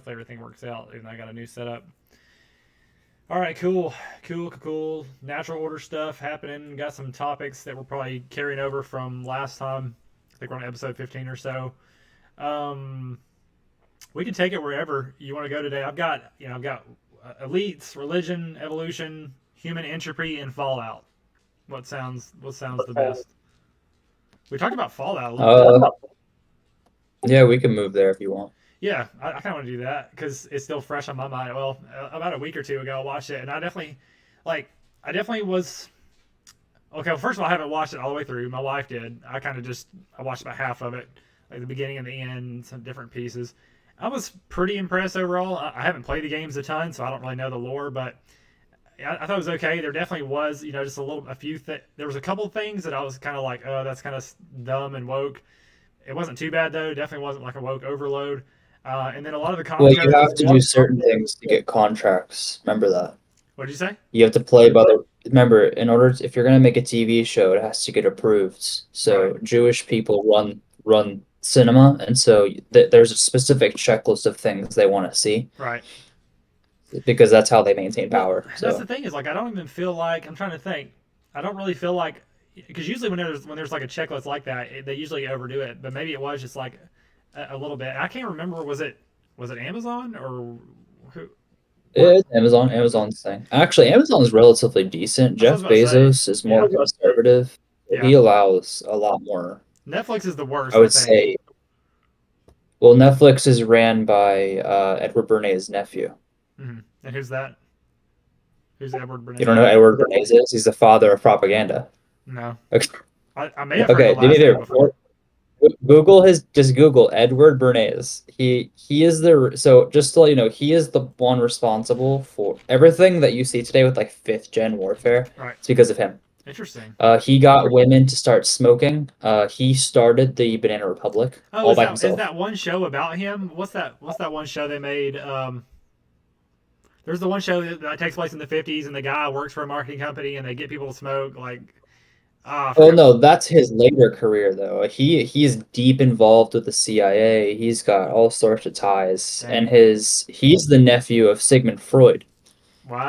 hopefully everything works out. And I got a new setup. All right, cool, cool. Natural order stuff happening. Got some topics that we're probably carrying over from last time. I think we're on episode 15 or so. Um, we can take it wherever you want to go today. I've got elites, religion, evolution, human entropy, and Fallout. What sounds the best? We talked about Fallout a little bit. Uh, yeah, we can move there if you want. Yeah, I kind of want to do that because it's still fresh on my mind. Well, about a week or two ago, I watched it, and like, I definitely was okay. Well, first of all, I haven't watched it all the way through. My wife did. I watched about half of it, like the beginning and the end, some different pieces. I was pretty impressed overall. I haven't played the games a ton, so I don't really know the lore, but I thought it was okay. There definitely was, just a few. There was a couple of things that I was kind of like, oh, that's kind of dumb and woke. It wasn't too bad though. Definitely wasn't like a woke overload. And then a lot of the Well, you commentary was have to good. do certain things to get contracts. Remember that. What did you say? You have to play by the. Remember, if you're gonna make a TV show, it has to get approved. Right, So Jewish people run cinema, and so there's a specific checklist of things they want to see right. because that's how they maintain Well, power. that's the So thing is like I don't even feel like I'm trying to think. I don't really feel like because usually when there's like a checklist like that, they usually overdo it. But maybe it was just like a little bit. I can't remember. Was it Amazon or who? Where? it's Amazon. Amazon's thing. Actually, Amazon's relatively decent. That's what I was Jeff about to say. Bezos is more Yeah, conservative. yeah. He allows a lot more. Netflix is the I worst. I would think. say. Well, Netflix is ran by Edward Bernays' nephew. And who's that? Who's Edward You don't Bernays? know who Edward Bernays is? He's the father of propaganda. No, Okay, I may have heard the okay, do me last a name favor. before. Google his just Google Edward Bernays. He is the so just to let you know, he is the one responsible for everything that you see today with like fifth gen warfare. Right. It's because of him. Interesting. He got women to start smoking. He started the Banana Republic Oh, all is by that is himself. that one show about him? What's that one show they made? There's the one show that takes place in the 50s, and the guy works for a marketing company, and they get people to smoke. Like, I Oh forget. no, that's his later career though. He's deep involved with the CIA. He's got all sorts of ties, and Dang. he's the nephew of Sigmund Freud.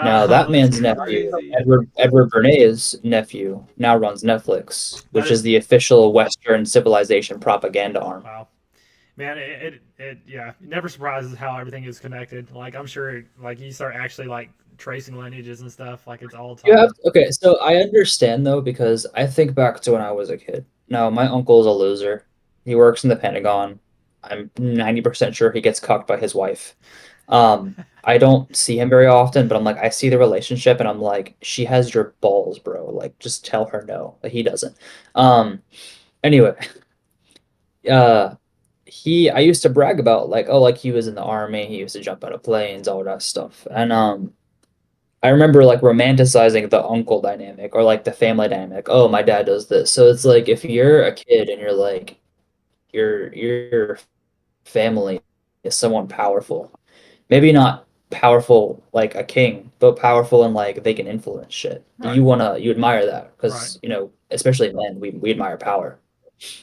Now Wow, that that's man's nephew, crazy. Edward Bernays' nephew, now runs Netflix, That which is is the official Western civilization propaganda arm. wow, man. Yeah, it never surprises how everything is connected. Like, I'm sure, like you start actually like tracing lineages and stuff. Like, it's all You have tied. okay, so I understand though because I think back to when I was a kid. Now my uncle's a loser. He works in the Pentagon. I'm 90% sure he gets cucked by his wife. I don't see him very often, but I'm like, I see the relationship and I'm like, she has your balls, bro. Like, just tell her no. But he doesn't. Um, anyway, uh, I used to brag about like, oh, like he was in the army, he used to jump out of planes, all that stuff. And Hmm. I remember like romanticizing the uncle dynamic or like the family dynamic. Oh, my dad does this. So it's like if you're a kid and you're like your family is someone powerful, maybe not powerful like a king, but powerful and like they can influence shit. Right, You admire that right. because especially men, we admire power.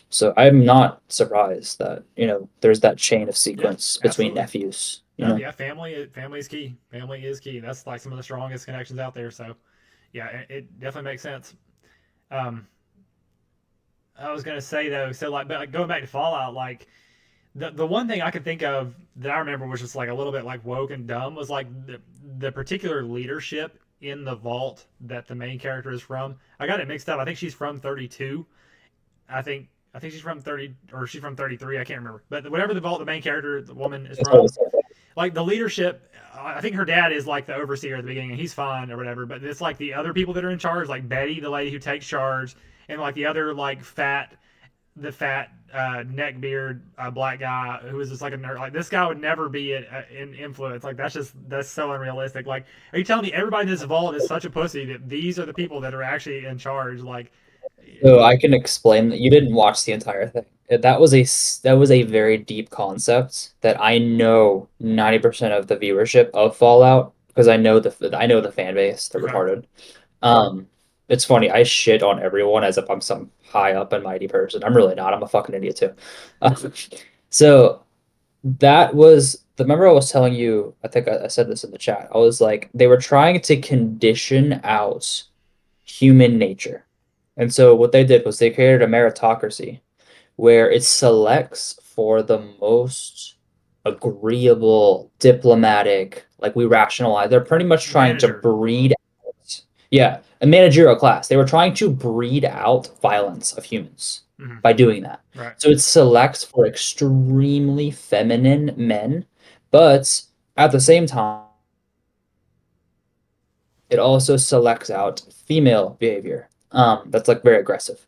So I'm not surprised that there's that chain of Yeah, sequence between absolutely. nephews. No, yeah, family is key. Family is key. That's like some of the strongest connections out there. So, yeah, it definitely makes sense. Um, I was gonna say though, so like going back to Fallout, like the one thing I could think of that I remember was just like a little bit like woke and dumb was like the particular leadership in the vault that the main character is from. I got it mixed up. I think she's from 32. I think she's from 30 or she's from 33. I can't remember. But whatever the vault the main character, the woman is That's always from, like the leadership. I think her dad is like the overseer at the beginning, and he's fine or whatever. But it's like the other people that are in charge, like Betty, the lady who takes charge, and like the other like fat neck beard black guy who is just like a nerd. Like this guy would never be in influence. Like that's so unrealistic. Like, are you telling me everybody in this vault is such a pussy that these are the people that are actually in charge? Like, So I can explain that you didn't watch the entire thing. That was a very deep concept that I know 90% of the viewership of Fallout because I know the fan base. They're okay, retarded. Um, it's funny. I shit on everyone as if I'm some high up and mighty person. I'm really not. I'm a fucking idiot too. Uh, so that was remember I was telling you, I think I said this in the chat. I was like, they were trying to condition out human nature. And so what they did was they created a meritocracy where it selects for the most agreeable, diplomatic, like we rationalize. They're pretty much trying to Manager. breed out, yeah, a managerial class. They were trying to breed out violence of humans Hmm. by doing that. Right. So it selects for extremely feminine men, but at the same time, it also selects out female behavior. That's like very aggressive.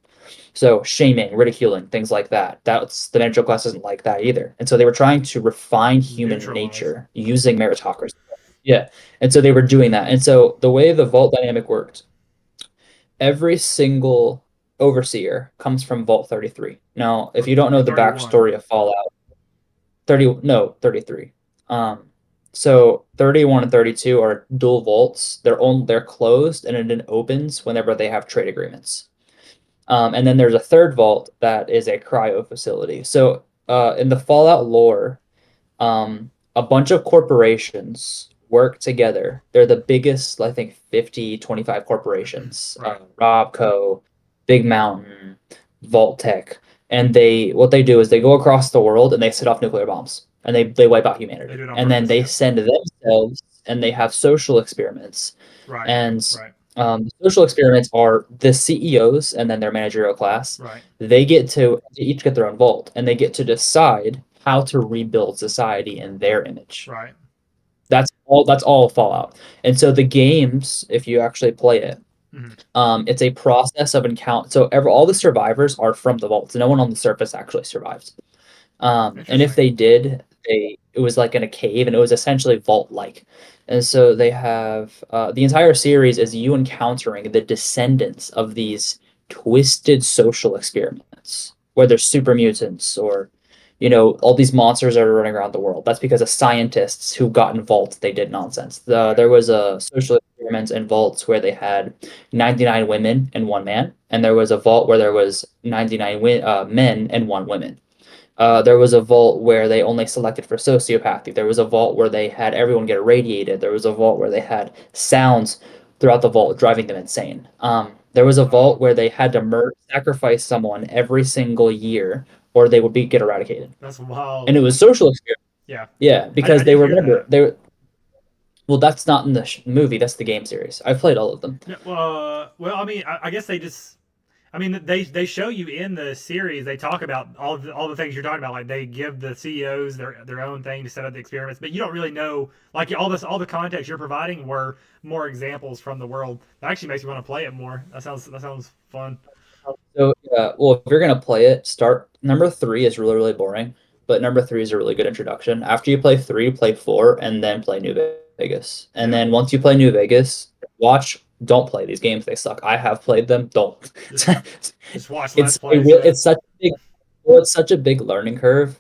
So shaming, ridiculing, things like that. That's the managerial class doesn't like that either. And so they were trying to refine human Neutralize. nature using meritocracy. Yeah. And so they were doing that. And so the way the vault dynamic worked, every single overseer comes from Vault 33. Now, if you don't Or know the 31. backstory of Fallout, 30, no, 33. Um, so 31 and 32 are dual vaults. They're closed and it opens whenever they have trade agreements. And then there's a third vault that is a cryo facility. So in the Fallout lore, a bunch of corporations work together. They're the biggest, I think, 50, 25 corporations. Right. Robco, Big Mountain, Vault-Tec. And what they do is they go across the world and they set off nuclear bombs and they wipe out They humanity. do it on And then purpose. they Yep. send themselves and they have social experiments. Right. And Right. the social experiments are the CEOs and then their managerial class. Right. They each get their own vault and they get to decide how to rebuild society in their image. Right. That's all Fallout. And so the games, if you actually play it, Hmm. it's a process of encounter. So all the survivors are from the vaults. No one on the surface actually survives. And if Interesting. they did, it was like in a cave, and it was essentially vault-like. And so they have the entire series is you encountering the descendants of these twisted social experiments, whether super mutants or, all these monsters that are running around the world. That's because of scientists who got in vaults. They did nonsense. Right. There was a social experiments in vaults where they had 99 women and one man, and there was a vault where there was 99 men and one woman. There was a vault where they only selected for sociopathy. There was a vault where they had everyone get irradiated. There was a vault where they had sounds throughout the vault driving them insane. There was a Wow. vault where they had to sacrifice someone every single year, or they would get eradicated. That's And wild. it was social experiment. Yeah. Yeah, I because did they hear remember that. they. Well, that's not in the movie. That's the game series. I've played all of them. No, well, I mean, I guess they just. I mean, they show you in the series. They talk about all the things you're talking about. Like they give the CEOs their own thing to set up the experiments, but you don't really know. Like all the context you're providing were more examples from the world. That actually makes me want to play it more. That sounds fun. So yeah, well, if you're gonna play it, start number three is really really boring, but number three is a really good introduction. After you play three, play four, and then play New Vegas. And Yeah, then once you play New Vegas, don't play these games. They suck. I have played them. Don't. just just watch Let's Plays. Yeah, It's such a big well, it's such a big learning curve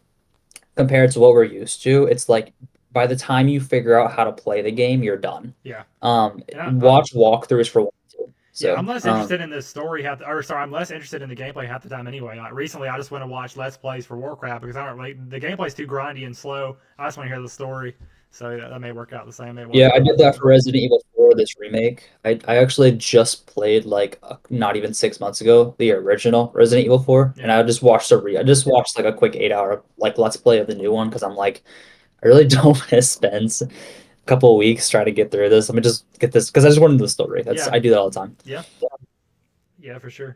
compared to what we're used to. It's like by the time you figure out how to play the game, you're done. yeah. And Watch walkthroughs for one, two. yeah, I'm So, less interested in the story half, or sorry, I'm less interested in the gameplay half the time anyway. Like recently, I just went to watch Let's Plays for Warcraft because I don't really the gameplay's too grindy and slow. I just want to hear the story, so that may work out the same. May work yeah, out I a did lot that better. for Resident Evil 4, this remake. I actually just played like not even 6 months ago, the original Resident Evil 4, and Yeah, I just watched like a quick 8 hour like let's play of the new one because I'm like I really don't want to spend a couple of weeks trying to get through this. Let me just get this because I just wanted the story. That's yeah, I do that all the time. yeah, yeah, for sure.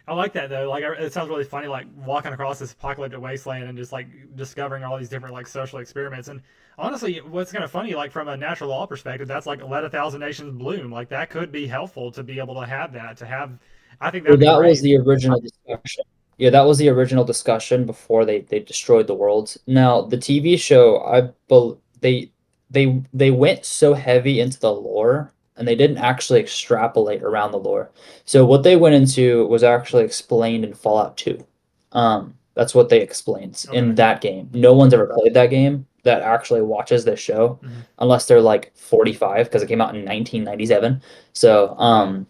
I like that though. Like it sounds really funny, like walking across this apocalyptic wasteland and just like discovering all these different like social experiments. And honestly, what's kind of funny, like from a natural law perspective, that's like let a thousand nations bloom. Like that could be helpful to be able to have that. To have, I think Well, that'd be that was great. the original discussion. Yeah, that was the original discussion before they destroyed the world. Now, the TV show, they went so heavy into the lore and they didn't actually extrapolate around the lore. So what they went into was actually explained in Fallout 2. That's what they explained Okay. in that game. No one's ever played that game that actually watches this show Hmm. unless they're like 45 because it came out in 1997. So, Wow.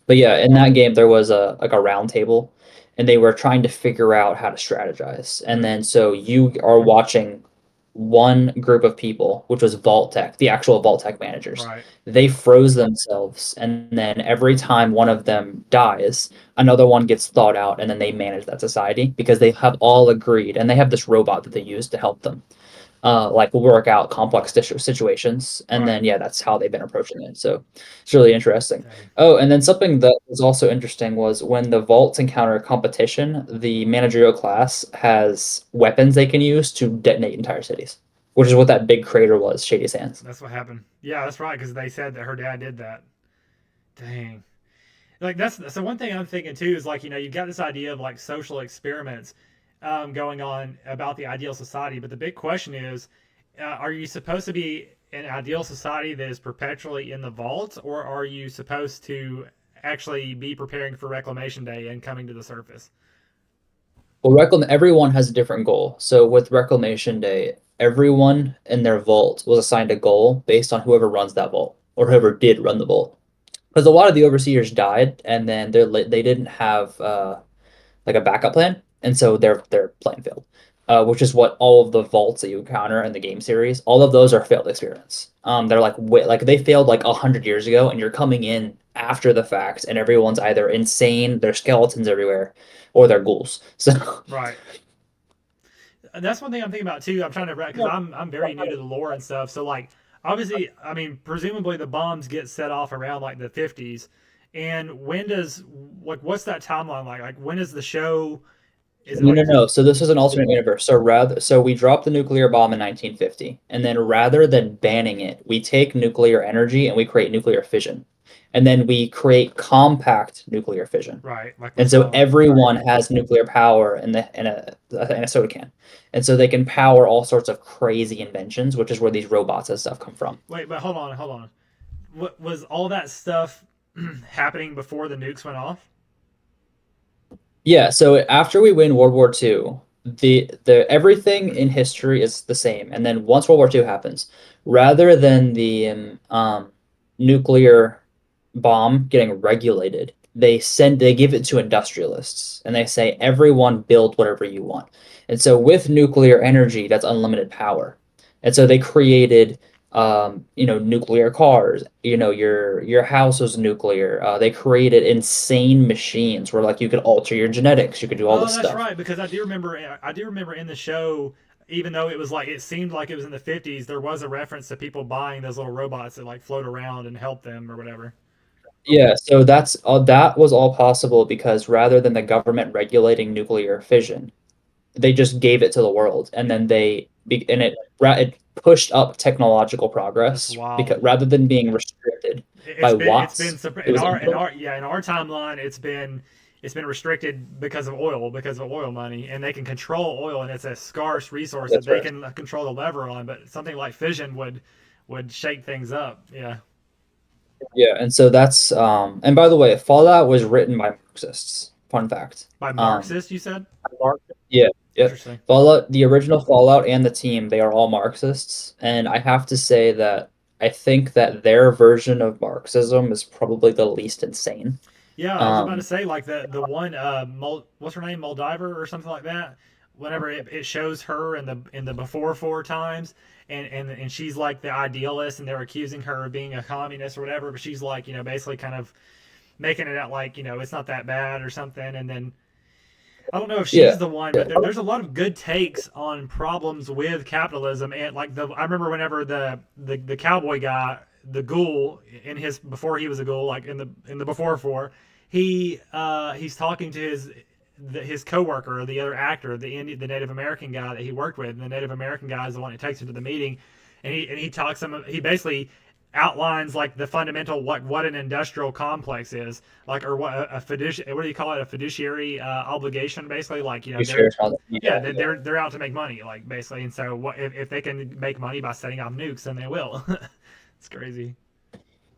but yeah, in that game there was a round table and they were trying to figure out how to strategize. And Okay. then so you are watching one group of people, which was Vault Tech, the actual Vault Tech managers. Right. They froze themselves, and then every time one of them dies, another one gets thawed out, and then they manage that society because they have all agreed, and they have this robot that they use to help them like work out complex situations. And Right. then yeah, that's how they've been approaching it. So it's really interesting. Dang. Oh, and then something that was also interesting was when the vaults encounter competition, the managerial class has weapons they can use to detonate entire cities, which is what that big crater was, Shady Sands. That's what happened. Yeah, that's right. Because they said that her dad did that. Dang. Like that's so one thing I'm thinking too is like you've got this idea of like social experiments going on about the ideal society, but the big question is, are you supposed to be an ideal society that is perpetually in the vault, or are you supposed to actually be preparing for Reclamation Day and coming to the surface? Well, everyone has a different goal. So with Reclamation Day, everyone in their vault was assigned a goal based on whoever runs that vault or whoever did run the vault. Because a lot of the overseers died, and then they didn't have like a backup plan, and so their plan failed. Which is what all of the vaults that you encounter in the game series, all of those are failed experiments. They're like they failed like 100 years ago, and you're coming in after the fact, and everyone's either insane, there's skeletons everywhere, or they're ghouls. So Right. And that's one thing I'm thinking about too. I'm trying to because I'm very new to the lore and stuff. So like obviously, I mean, presumably the bombs get set off around like the 50s. And when does like what's that timeline like? Like when is the show? Is it no, like no, no. So this is an alternate universe. So we dropped the nuclear bomb in 1950, and then rather than banning it, we take nuclear energy and we create nuclear fission, and then we create compact nuclear fission. right? Like we And so saw. everyone has nuclear power in a soda can. And so they can power all sorts of crazy inventions, which is where these robots and stuff come from. Wait, but hold on, hold on. What was all that stuff happening before the nukes went off? Yeah, so after we win World War II, the everything in history is the same. And then once World War II happens, rather than the nuclear bomb getting regulated, they give it to industrialists and they say everyone build whatever you want. And so with nuclear energy, that's unlimited power. And so they created nuclear cars. Your house was nuclear. They created insane machines where like you could alter your genetics, you could do all Oh, this that's stuff. right. Because I do remember in the show, even though it was like it seemed like it was in the 50s, there was a reference to people buying those little robots that like float around and help them or whatever. Yeah, so that was all possible because rather than the government regulating nuclear fission, they just gave it to the world, and then it pushed up technological That's progress because wild. rather than being restricted by It's been watts, it in was our yeah in our timeline it's been restricted because of oil money, and they can control oil, and it's a scarce resource that that's they right. can control the lever on. But something like fission would shake things up. Yeah, Yeah, and so that's and by the way, Fallout was written by Marxists. Fun fact. by Um, Marxist, you said. yeah, yeah. Interesting. Fallout, the original Fallout and the team, they are all Marxists, and I have to say that I think that their version of Marxism is probably the least insane. Yeah, I was about to Um, say like the one what's her name, Moldiver or something like that. Whenever it shows her in the before four times, and she's like the idealist, and they're accusing her of being a communist or whatever, but she's like basically kind of making it out like it's not that bad or something, and then I don't know if she's yeah, the one, yeah, but there's a lot of good takes on problems with capitalism. And like I remember whenever the cowboy guy, the ghoul in his before he was a ghoul, like in the before four, he's talking to his coworker or the other actor, the Native American guy that he worked with, and the Native American guy is the one that takes him to the meeting, and he talks him. He basically outlines like the fundamental what an industrial complex is like, or what a fiduciary, what do you call it, a fiduciary obligation, basically, like you they're share all that. Yeah, yeah yeah. they're out to make money, like basically, and so what if they can make money by setting off nukes, then they will. It's crazy.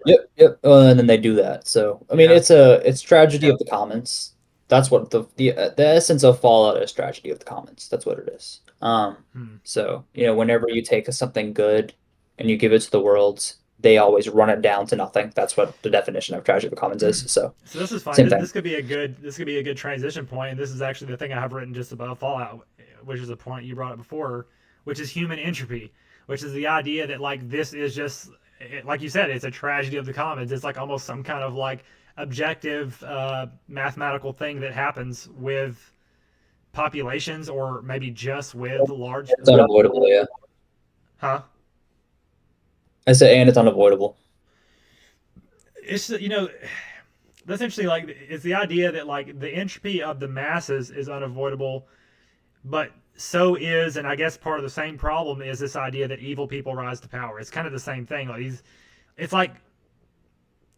Yep, yep. And then they do that. So I mean, Yeah. it's tragedy of the commons. That's what the essence of Fallout is, tragedy of the commons. That's what it is. Hmm. So whenever you take something good and you give it to the world, they always run it down to nothing. That's what the definition of tragedy of the commons is. So So this is fine. same This, thing. this could be a good transition point, and this is actually the thing I have written just above Fallout, which is a point you brought up before. which is human entropy, which is the idea that like this is just like you said, it's a tragedy of the commons. It's like almost some kind of like objective mathematical thing that happens with populations or maybe just with large, It's unavoidable, yeah. huh? I say, and it's unavoidable. It's that's interesting. Like it's the idea that like the entropy of the masses is unavoidable, but so is, and I guess part of the same problem is this idea that evil people rise to power. It's kind of the same thing. Like it's like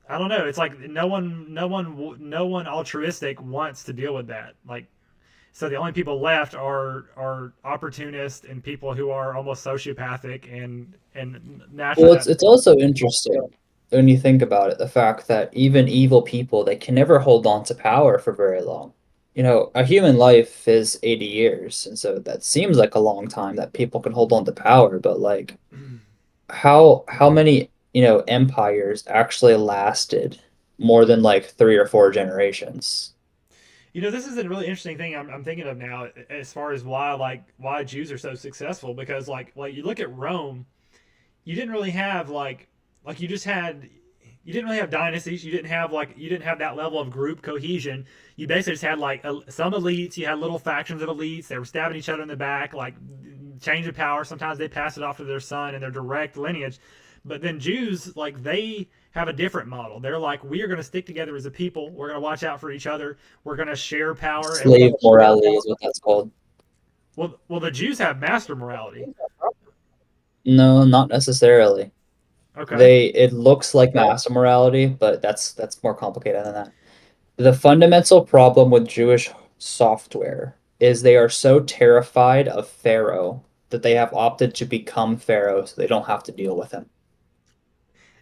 I don't know. It's like no one altruistic wants to deal with that. Like so, the only people left are opportunists and people who are almost sociopathic and Well, naturally it's also interesting when you think about it, the fact that even evil people, they can never hold on to power for very long. You know, a human life is 80 years, and so that seems like a long time that people can hold on to power, but like how many, empires actually lasted more than like 3 or 4 generations? this is a really interesting thing I'm thinking of now as far as why Jews are so successful because like you look at Rome, you didn't really have like you didn't really have dynasties. You didn't have that level of group cohesion. You basically just had like some elites. You had little factions of elites. They were stabbing each other in the back, like change of power. Sometimes they pass it off to their son and their direct lineage. But then Jews, like they have a different model. They're like, we are going to stick together as a people. We're going to watch out for each other. We're going to share power. And Slave morality is what that's called. well, the Jews have master morality. No, not necessarily. Okay. It looks like mass immorality, but that's more complicated than that. The fundamental problem with Jewish software is they are so terrified of Pharaoh that they have opted to become Pharaoh so they don't have to deal with him.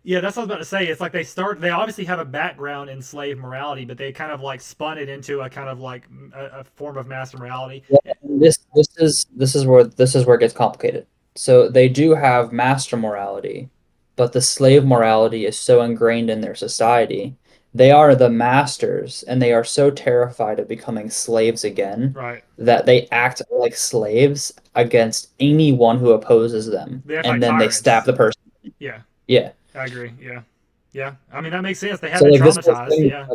Yeah, that's what I was about to say. It's like they obviously have a background in slave morality, but they kind of like spun it into a kind of like a form of master morality. Yeah, and this is where it gets complicated. So they do have master morality, but the slave morality is so ingrained in their society. They are the masters, and they are so terrified of becoming slaves again Right. that they act like slaves against anyone who opposes them, They act like and then they stab tyrants. the person. Yeah, Yeah. I agree. Yeah. Yeah. I mean, that makes sense. They have So been like this whole traumatized. thing. Yeah.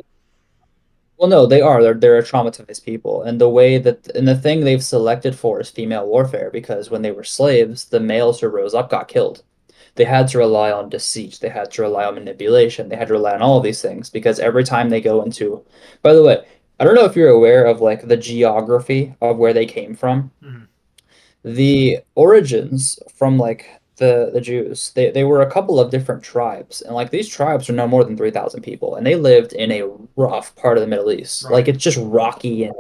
Well, no, they are. They're a traumatized people, and the thing they've selected for is female warfare because when they were slaves, the males who rose up got killed. They had to rely on deceit. They had to rely on manipulation. They had to rely on all of these things because every time they go into, by the way, I don't know if you're aware of like the geography of where they came from. Mhm. The origins from like the Jews, they were a couple of different tribes, and like these tribes are no more than 3,000 people, and they lived in a rough part of the Middle East. Like Right. it's just rocky and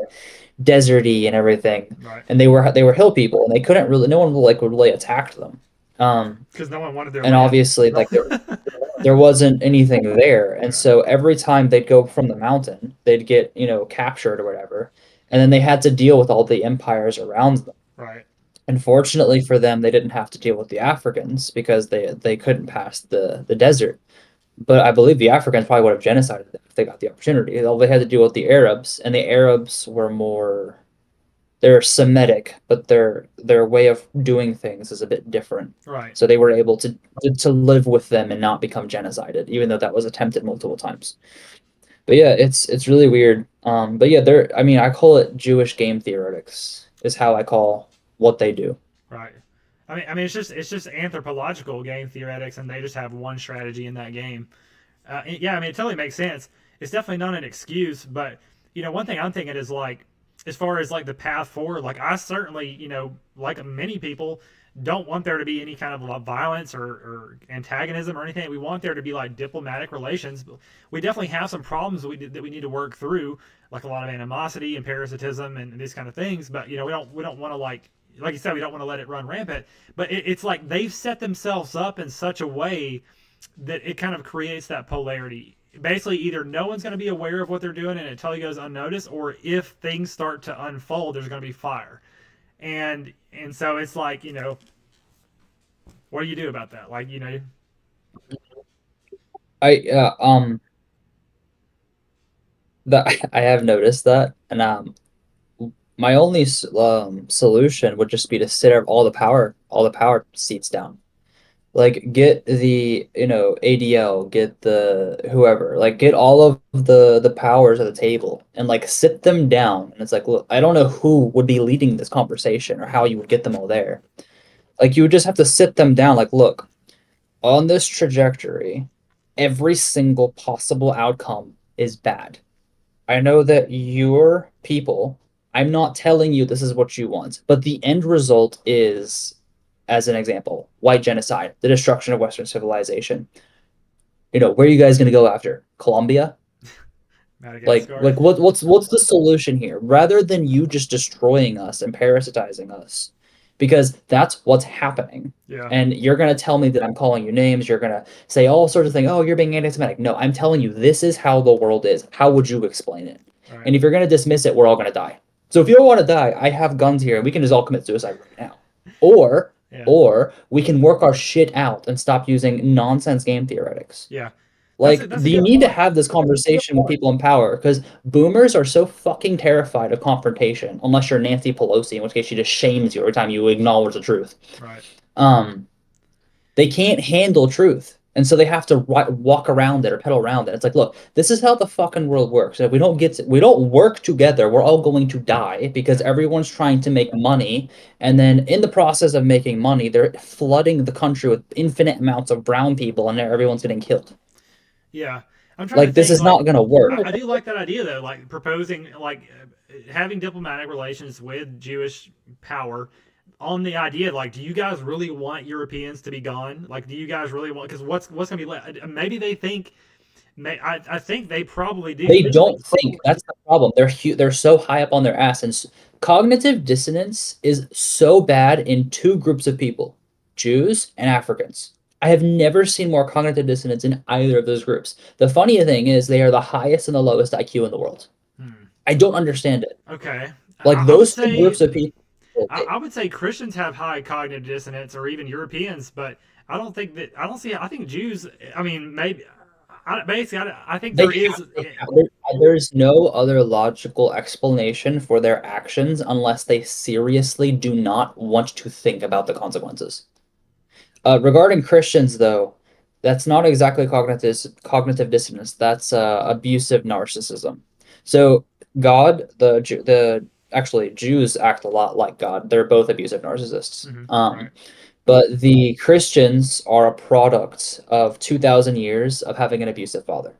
deserty and everything, Right. and they were hill people, and they couldn't really no one like would really attack them. Um, Because no one wanted their and land. obviously like there wasn't anything there, and Yeah. so every time they'd go from the mountain, they'd get captured or whatever, and then they had to deal with all the empires around them. Right. Unfortunately for them, they didn't have to deal with the Africans because they couldn't pass the desert. But I believe the Africans probably would have genocided them if they got the opportunity. All they had to deal with the Arabs, and the Arabs were more they're Semitic, but their way of doing things is a bit different. Right. So they were able to live with them and not become genocided, even though that was attempted multiple times. But yeah, it's really weird. But yeah, I mean, I call it Jewish game theoretics is how I call what they do. Right. I mean, it's just anthropological game theoretics, and they just have one strategy in that game. Yeah, I mean, it totally makes sense. It's definitely not an excuse, but one thing I'm thinking is like, as far as like the path forward, like I certainly, like many people, don't want there to be any kind of violence or antagonism or anything. We want there to be like diplomatic relations. But we definitely have some problems that we need to work through, like a lot of animosity and parasitism and these kind of things. But we don't want to like you said, we don't want to let it run rampant. But it's like they've set themselves up in such a way that it kind of creates that polarity. Basically, either no one's going to be aware of what they're doing and it totally goes unnoticed, or if things start to unfold, there's going to be fire. And so it's like what do you do about that? Like I that I have noticed that, and My only solution would just be to sit all the power seats down. Like get the, ADL, get the whoever, like get all of the powers at the table and like sit them down. And it's like, look, I don't know who would be leading this conversation or how you would get them all there. Like you would just have to sit them down. Like, look, on this trajectory, every single possible outcome is bad. I know that your people, I'm not telling you this is what you want, but the end result is, as an example, white genocide, the destruction of Western civilization. Where are you guys going to go after? Colombia? Madagascar. What's the solution here? Rather than you just destroying us and parasitizing us, because that's what's happening. Yeah. And you're gonna tell me that I'm calling you names. You're gonna say all sorts of things. Oh, you're being anti-Semitic. No, I'm telling you this is how the world is. How would you explain it? Right. And if you're gonna dismiss it, we're all gonna die. So if you don't want to die, I have guns here, and we can just all commit suicide right now. Or Yeah. or we can work our shit out and stop using nonsense game theoretics. Yeah. Like, That's a you good need to point. have this conversation with people in power because boomers are so fucking terrified of confrontation, unless you're Nancy Pelosi, in which case she just shames you every time you acknowledge the truth. Right. Um, they can't handle truth. And so they have to walk around it or pedal around it. It's like, look, this is how the fucking world works. If we don't work together, we're all going to die because Yeah. everyone's trying to make money. And then in the process of making money, they're flooding the country with infinite amounts of brown people, and everyone's getting killed. Yeah. I'm trying to Like, this think is like not gonna work. I do like that idea though, like proposing like having diplomatic relations with Jewish power on the idea like do you guys really want Europeans to be gone? Like do you guys really want cuz what's going to be left? Maybe they think I think they probably They do. don't think. That's the problem. They're so high up on their ass, and cognitive dissonance is so bad in two groups of people, Jews and Africans. I have never seen more cognitive dissonance in either of those groups. The funny thing is they are the highest and the lowest IQ in the world. Hmm. I don't understand it. Okay. Like I would those two say groups of people, I would say Christians have high cognitive dissonance, or even Europeans, but I don't think that I don't see. I think Jews. I mean, maybe. Basically, I think they there have, is. there's no other logical explanation for their actions unless they seriously do not want to think about the consequences. Regarding Christians, though, that's not exactly cognitive dissonance. That's abusive narcissism. So God, the actually Jews act a lot like God. They're both abusive narcissists. Right. But the Christians are a product of 2,000 years of having an abusive father.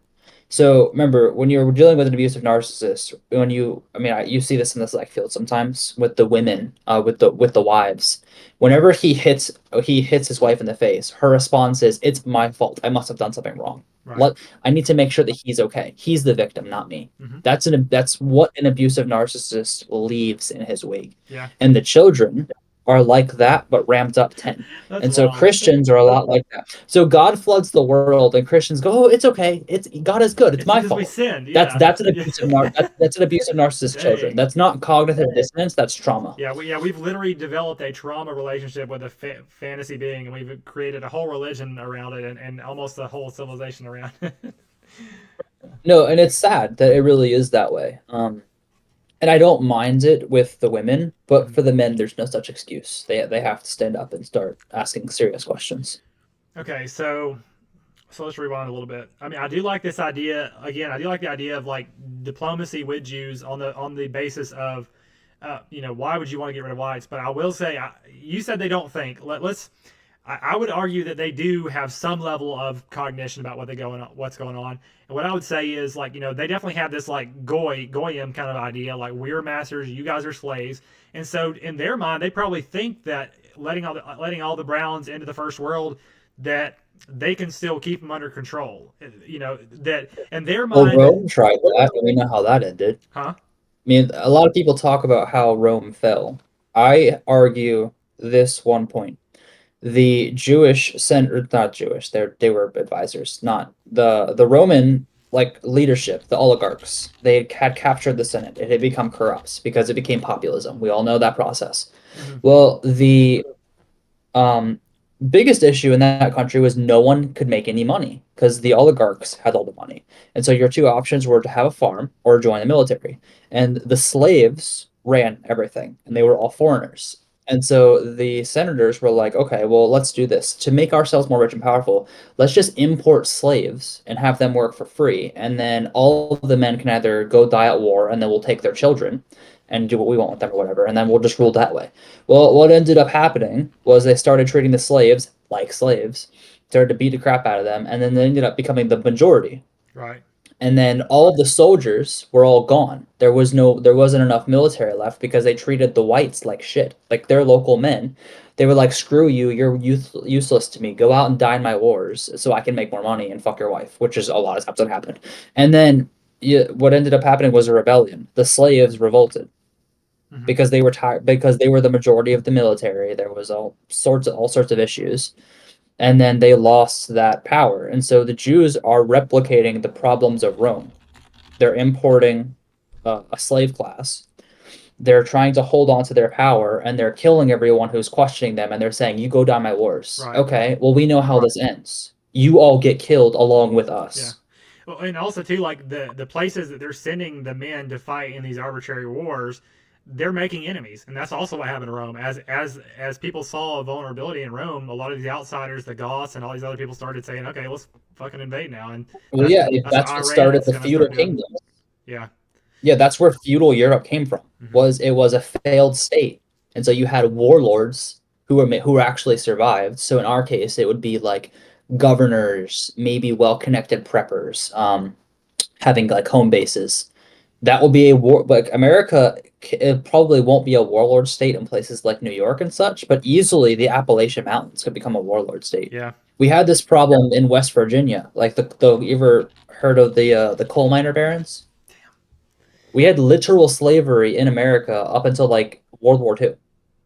So remember, when you're dealing with an abusive narcissist, you see this in the select field sometimes with the women, with the wives. Whenever he hits his wife in the face, her response is, "It's my fault. I must have done something wrong. Right. Let I need to make sure that he's okay. He's the victim, not me." Hmm. That's what an abusive narcissist leaves in his wake. Yeah. And the children are like that, but ramped up 10. That's And so wild. Christians are a lot like that. So God floods the world, and Christians go, "Oh, it's okay. It's God is good. It's It's my because we fault." sinned. That's Yeah. that's an Yeah. that's an abusive narcissist children. Dang. That's not cognitive dissonance. That's trauma. We've literally developed a trauma relationship with a fantasy being, and we've created a whole religion around it, and almost a whole civilization around it. No, and it's sad that it really is that way. And I don't mind it with the women, but Mhm. for the men, there's no such excuse. They have to stand up and start asking serious questions. Okay, so let's rewind a little bit. I mean, I do like this idea. Again, I do like the idea of like diplomacy with Jews on the basis of, why would you want to get rid of whites? But I will say, you said they don't think. Let's. I would argue that they do have some level of cognition about what's going on. And what I would say is like, they definitely have this like goyim kind of idea, like we're masters, you guys are slaves. And so in their mind, they probably think that letting all the Browns into the first world, that they can still keep them under control. That in their Well, mind, Rome tried that, and we know how that ended. huh? I mean, a lot of people talk about how Rome fell. I argue this one point. The Jewish center, not Jewish, they were advisors, not the Roman like leadership, the oligarchs. They had captured the Senate. It had become corrupt because it became populism. We all know that process. Mm-hmm. Well, the um, biggest issue in that country was no one could make any money because the oligarchs had all the money. And so your two options were to have a farm or join the military. And the slaves ran everything, and they were all foreigners. And so the senators were like, okay, well, let's do this. To make ourselves more rich and powerful, let's just import slaves and have them work for free. And then all of the men can either go die at war and then we'll take their children and do what we want with them or whatever. And then we'll just rule that way. Well, what ended up happening was they started treating the slaves like slaves, started to beat the crap out of them, and then they ended up becoming the majority. Right. And then all of the soldiers were all gone. There wasn't enough military left because they treated the whites like shit, like their local men. They were like, "Screw you, you're useless to me. Go out and die in my wars so I can make more money and fuck your wife," which is a lot of times what happened. And then what ended up happening was a rebellion. The slaves revolted Hmm. because they were tired because they were the majority of the military. There was all sorts of issues, and then they lost that power. And so the Jews are replicating the problems of Rome. They're importing a slave class. They're trying to hold on to their power, and they're killing everyone who's questioning them. And they're saying, "You go down my wars." Right. Okay, well, we know how this ends. You all get killed along with Yeah. us. Well, and also too, like the places that they're sending the men to fight in these arbitrary wars, they're making enemies, and that's also what happened in Rome. As people saw a vulnerability in Rome, a lot of these outsiders, the Goths, and all these other people started saying, "Okay, let's fucking invade now," and Well, that's yeah, that's what that's what started Iran's the gonna feudal start doing. kingdoms. Yeah. Yeah, that's where feudal Europe came from. Hmm. Was it was a failed state, and so you had warlords who actually survived. So in our case, it would be like governors, maybe well-connected preppers, having like home bases. That will be a war. Like America, it probably won't be a warlord state in places like New York and such, but easily the Appalachian Mountains could become a warlord state. Yeah. We had this problem in West Virginia, like the you ever heard of the coal miner barons? We had literal slavery in America up until like World War II.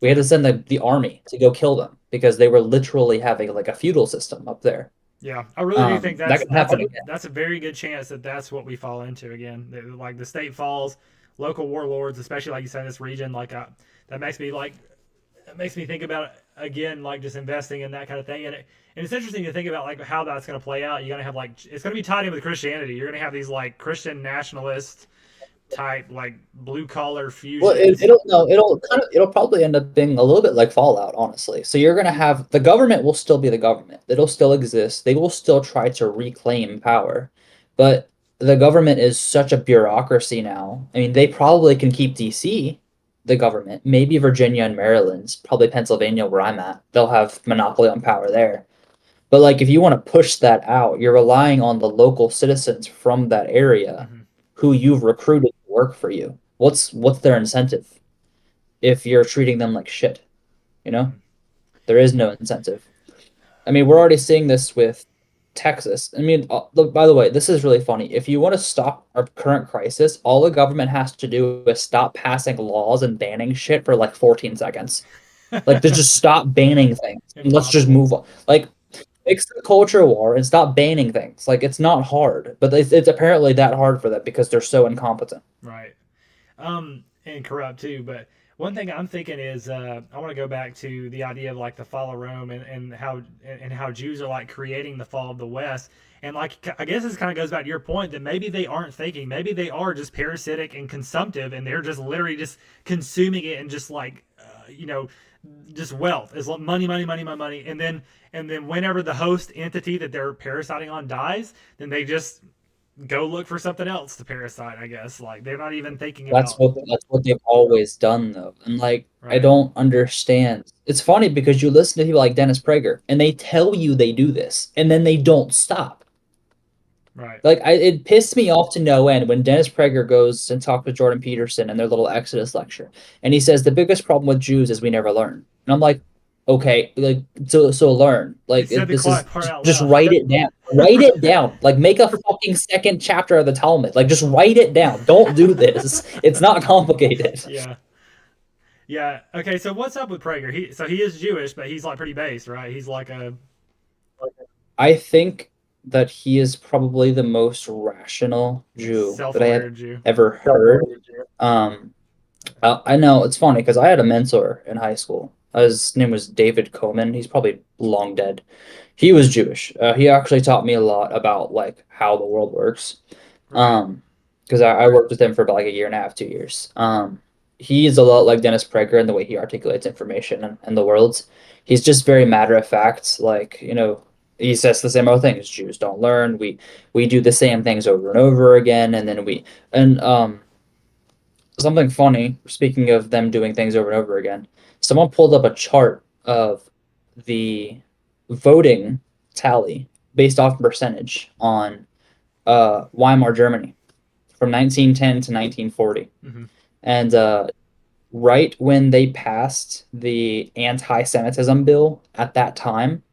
We had to Damn. send the army to go kill them because they were literally having like a feudal system up there. Yeah, I really do think That that's can that's happen a again. that's a very good chance that that's what we fall into again. Like the state falls, local warlords, especially like you said, this region, like that makes me like it makes me think about again, like just investing in that kind of thing. And it's interesting to think about like how that's going to play out. You're going to have like it's going to be tied in with Christianity. You're going to have these like Christian nationalist type like blue collar Well, fusions. it'll no, it'll probably end up being a little bit like Fallout, honestly. So you're gonna have the government will still be the government. It'll still exist. They will still try to reclaim power, but the government is such a bureaucracy now. I mean, they probably can keep DC, the government, maybe Virginia and Maryland, probably Pennsylvania, where I'm at. They'll have monopoly on power there. But like, if you want to push that out, you're relying on the local citizens from that area Hmm. who you've recruited to work for you. What's their incentive if you're treating them like shit? You know, Hmm. there is no incentive. I mean, we're Yeah. already seeing this with Texas. I mean, look, by the way, this is really funny. If you want to stop our current crisis, all the government has to do is stop passing laws and banning shit for like 14 seconds. Like, to just stop banning things and let's just Impossible. move on. Like, fix the culture war and stop banning things. Like, it's not hard, but it's apparently that hard for them because they're so incompetent. Right. And corrupt too. But one thing I'm thinking is I want to go back to the idea of like the fall of Rome and how Jews are like creating the fall of the West. And like I guess this kind of goes back to your point that maybe they aren't thinking, maybe they are just parasitic and consumptive, and they're just literally just consuming it and just like just wealth is like money, money, money, money, money, and then whenever the host entity that they're parasiting on dies, then they just go look for something else to parasite. I guess like they're not even thinking about That's what they've always done though. And like I right, don't understand. It's funny because you listen to people like Dennis Prager and they tell you they do this and then they don't stop. right. Like it pissed me off to no end when Dennis Prager goes and talks with Jordan Peterson in their little Exodus lecture, and he says the biggest problem with Jews is we never learn. And I'm like, okay, like so learn. He Like said the this quiet is part out just loud. write it down. Write it down. Like make a fucking second chapter of the Talmud. Like just write it down. Don't do this. It's not complicated. Yeah, yeah. Okay, so what's up with Prager? He is Jewish, but he's like pretty based, right? He's like a I think that he is probably the most rational Jew that I have self-aware Jew. ever heard. Um, I know it's funny because I had a mentor in high school. His name was David Coleman. He's probably long dead. He was Jewish. He actually taught me a lot about like how the world works. Right. Um, because I worked with him for about like a year and a half, 2 years. he is a lot like Dennis Prager in the way he articulates information and the world. He's just very matter of fact. Like, he says the same old things. Jews don't learn. We do the same things over and over again, and then we and something funny. Speaking of them doing things over and over again, someone pulled up a chart of the voting tally based off percentage on Weimar Germany from 1910 to 1940. Hmm. And right when they passed the anti-Semitism bill at that time,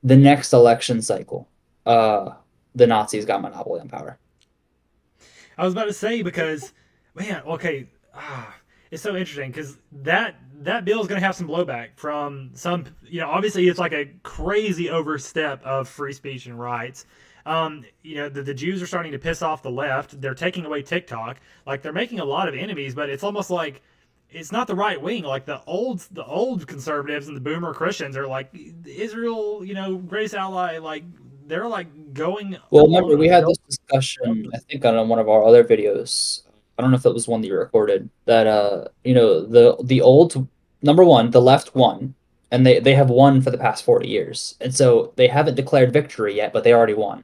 the next election cycle, uh, the Nazis got monopoly on power. I was about to say because, man, okay, ah, it's so interesting because that bill is going to have some blowback from some. Obviously it's like a crazy overstep of free speech and rights. The Jews are starting to piss off the left. They're taking away TikTok. Like they're making a lot of enemies, but it's almost like it's not the right wing. Like the old conservatives and the boomer Christians are like Israel, greatest ally. Like they're like going Well, on remember we with had it. this discussion, I think, on one of our other videos. I don't know if it was one that you recorded. That the old number one, the left won, and they have won for the past 40 years, and so they haven't declared victory yet, but they already won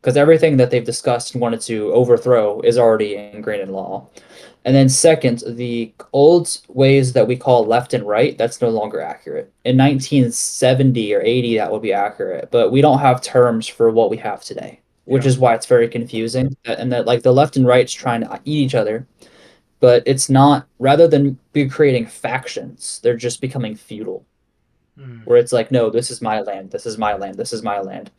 because everything that they've discussed and wanted to overthrow is already ingrained in law. And then second, the old ways that we call left and right, that's no longer accurate. In 1970 or 80, that would be accurate, but we don't have terms for what we have today, which Yeah. is why it's very confusing. And that like the left and right's trying to eat each other, but it's not, rather than be creating factions, they're just becoming feudal, Hmm. where it's like, no, this is my land, this is my land, this is my land.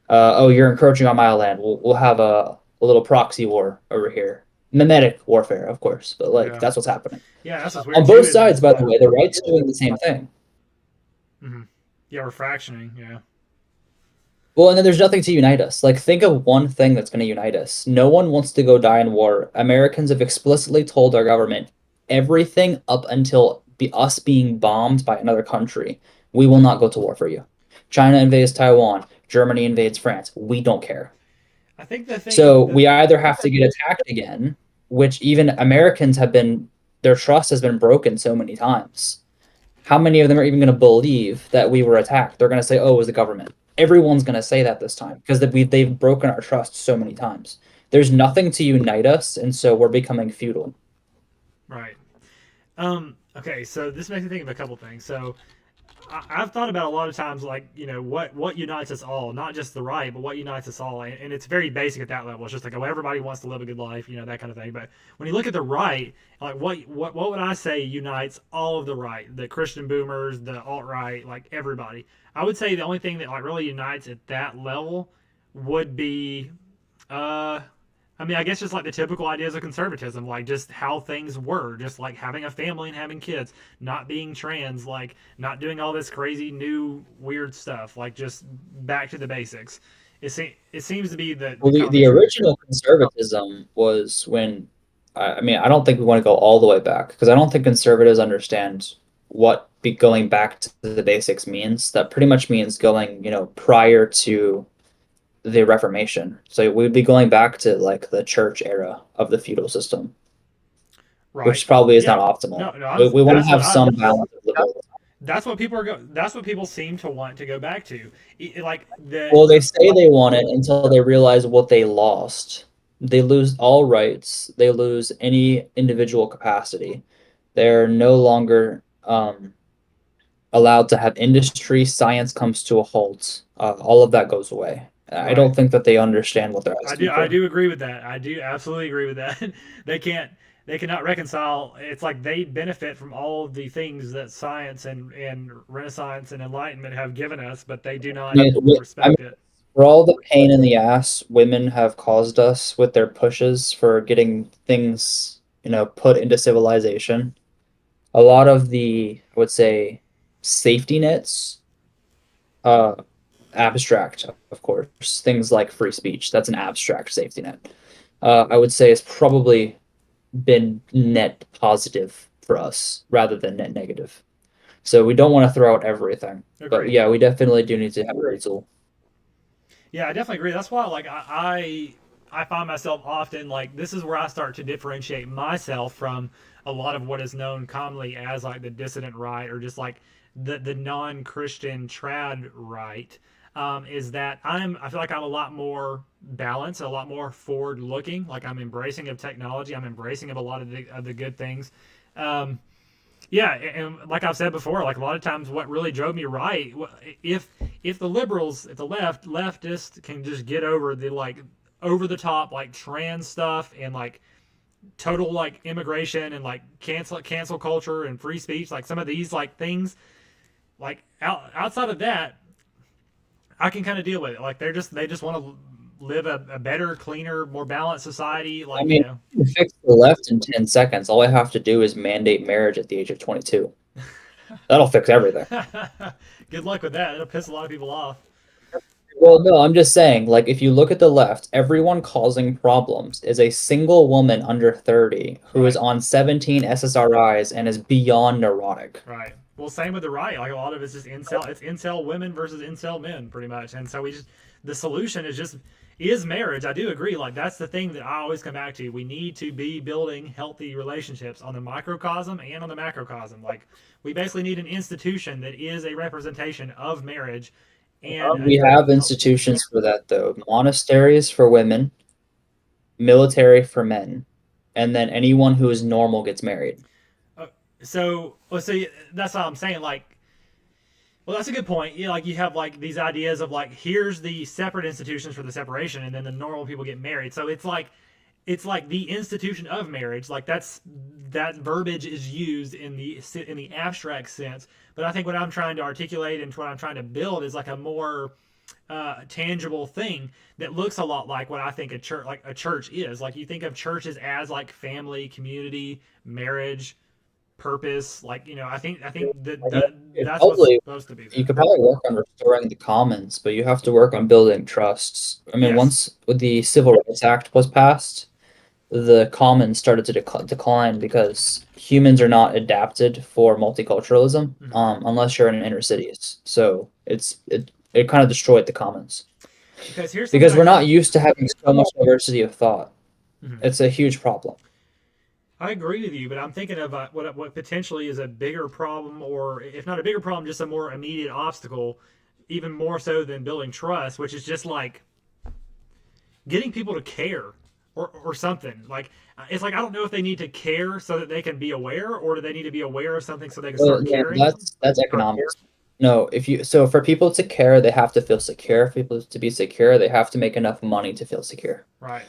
Oh, you're encroaching on my land. We'll have a little proxy war over here. Mimetic warfare, of course, but like Yeah. that's what's happening. Yeah, that's what's On weird too. both Is sides, it's by the way, the right's doing the same thing. hmm yeah, we're fractioning. Yeah. Well, and then there's nothing to unite us. Like, think of one thing that's going to unite us. No one wants to go die in war. Americans have explicitly told our government everything up until us being bombed by another country. We will not go to war for you. China invades Taiwan. Germany invades France. We don't care. I think the thing So that we either have to get attacked again, which even Americans have been, their trust has been broken so many times. How many of them are even going to believe that we were attacked? They're going to say, "Oh, it was the government." Everyone's going to say that this time because they've broken our trust so many times. There's nothing to unite us, and so we're becoming feudal. right. Okay, so this makes me think of a couple things. So I've thought about a lot of times, like what unites us all, not just the right, but what unites us all, and it's very basic at that level. It's just like, oh, everybody wants to live a good life, that kind of thing. But when you look at the right, like what would I say unites all of the right, the Christian boomers, the alt right, like everybody? I would say the only thing that like really unites at that level would be uh I mean, I guess just like the typical ideas of conservatism, like just how things were, just like having a family and having kids, not being trans, like not doing all this crazy new weird stuff, like just back to the basics. It seems to be Well, kind of the the truth. original conservatism was when, I mean, I don't think we want to go all the way back because I don't think conservatives understand what going back to the basics means. That pretty much means going, prior to the Reformation. So we'd be going back to like the church era of the feudal system, Right? which probably is Yeah. not No, optimal. no. We want to have some balance of the both. That's what people are That's what people seem to want to go back to. Like the Well, they say they want it until they realize what they lost. They lose all rights. They lose any individual capacity. They're no longer allowed to have industry. Science comes to a halt. All of that goes away. I right. don't think that they understand what they're I asking do. I for. do agree with that. I do absolutely agree with that. they can't. They cannot reconcile. It's like they benefit from all of the things that science and Renaissance and Enlightenment have given us, but they do I not mean, respect it. for all the pain in the ass women have caused us with their pushes for getting things, put into civilization, a lot of the, I would say, safety nets, uh, abstract, of course, things like free speech, that's an abstract safety net. I would say it's probably been net positive for us rather than net negative. So we don't want to throw out everything, but Agreed. yeah, we definitely do need to have a tool. Yeah, I definitely agree. That's why, like, I find myself often like this is where I start to differentiate myself from a lot of what is known commonly as like the dissident right or just like the non-Christian trad right. Is that I feel like I'm a lot more balanced, a lot more forward looking. Like I'm embracing of technology, I'm embracing of a lot of the good things. Um, yeah, and like I've said before, like a lot of times, what really drove me right, if if the liberals, if the leftists can just get over the like over the top like trans stuff and like total like immigration and like cancel culture and free speech, like some of these like things, like outside of that, I can kind of deal with it. Like they just want to live a better, cleaner, more balanced society. I Like you mean, know, you can fix the left in 10 seconds. All I have to do is mandate marriage at the age of 22. That'll fix everything. good luck with that. It'll piss a lot of people off. Well, no, I'm just saying, like, if you look at the left, everyone causing problems is a single woman under 30 who is Right. on 17 SSRIs and is beyond neurotic. Right. Well, same with the right. Like a lot of it's just incel. It's incel women versus incel men, pretty much. And so we just the solution is marriage. I do agree. Like that's the thing that I always come back to. We need to be building healthy relationships on the microcosm and on the macrocosm. Like we basically need an institution that is a representation of marriage. And We have institutions for that, though. Monasteries for women, military for men, and then anyone who is normal gets married. so let's see. That's what I'm saying. Like well, that's a good point. Yeah, like you have like these ideas of like here's the separate institutions for the separation, and then the normal people get married. So it's like the institution of marriage. Like that verbiage is used in the abstract sense. But I think what I'm trying to articulate and what I'm trying to build is like a more tangible thing that looks a lot like what I think a church is. Like you think of churches as like family, community, marriage, purpose. Like I think that's what's Probably supposed to be you there. could probably work on restoring the commons, but you have to work on building trusts. I mean, Yes. once the Civil Rights Act was passed, the commons started to decline because humans are not adapted for multiculturalism, Mm-hmm. unless you're in inner cities. So it kind of destroyed the commons Because here's something because I we're kind not used to having so much diversity of thought. of It's a huge problem. I agree with you, but I'm thinking of what potentially is a bigger problem, or if not a bigger problem, just a more immediate obstacle, even more so than building trust, which is just like getting people to care or something. Like it's like I don't know if they need to care so that they can be aware, or do they need to be aware of something so they can Well, start no, caring? that's economics. No, if you so for people to care, they have to feel secure. For people to be secure, they have to make enough money to feel secure. Right.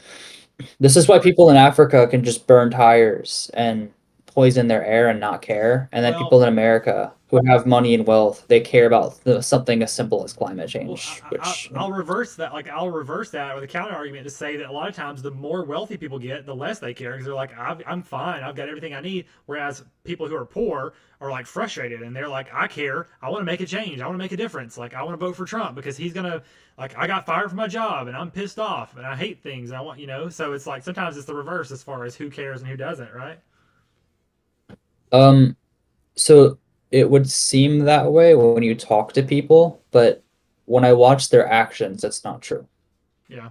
This is why people in Africa can just burn tires and poison their air and not care. And then Well, people in America who have money and wealth, they care about something as simple as climate Well, change, which I'll reverse that. Like I'll reverse that with a counter argument to say that a lot of times the more wealthy people get, the less they care because they're like, I'm fine, I've got everything I need. Whereas people who are poor are like frustrated and they're like, I care, I want to make a change, I want to make a difference. Like I want to vote for Trump because he's gonna like I got fired from my job and I'm pissed off and I hate things. And I want so it's like sometimes it's the reverse as far as who cares and who doesn't, right? um so it would seem that way when you talk to people, but when I watch their actions, that's not true. Yeah.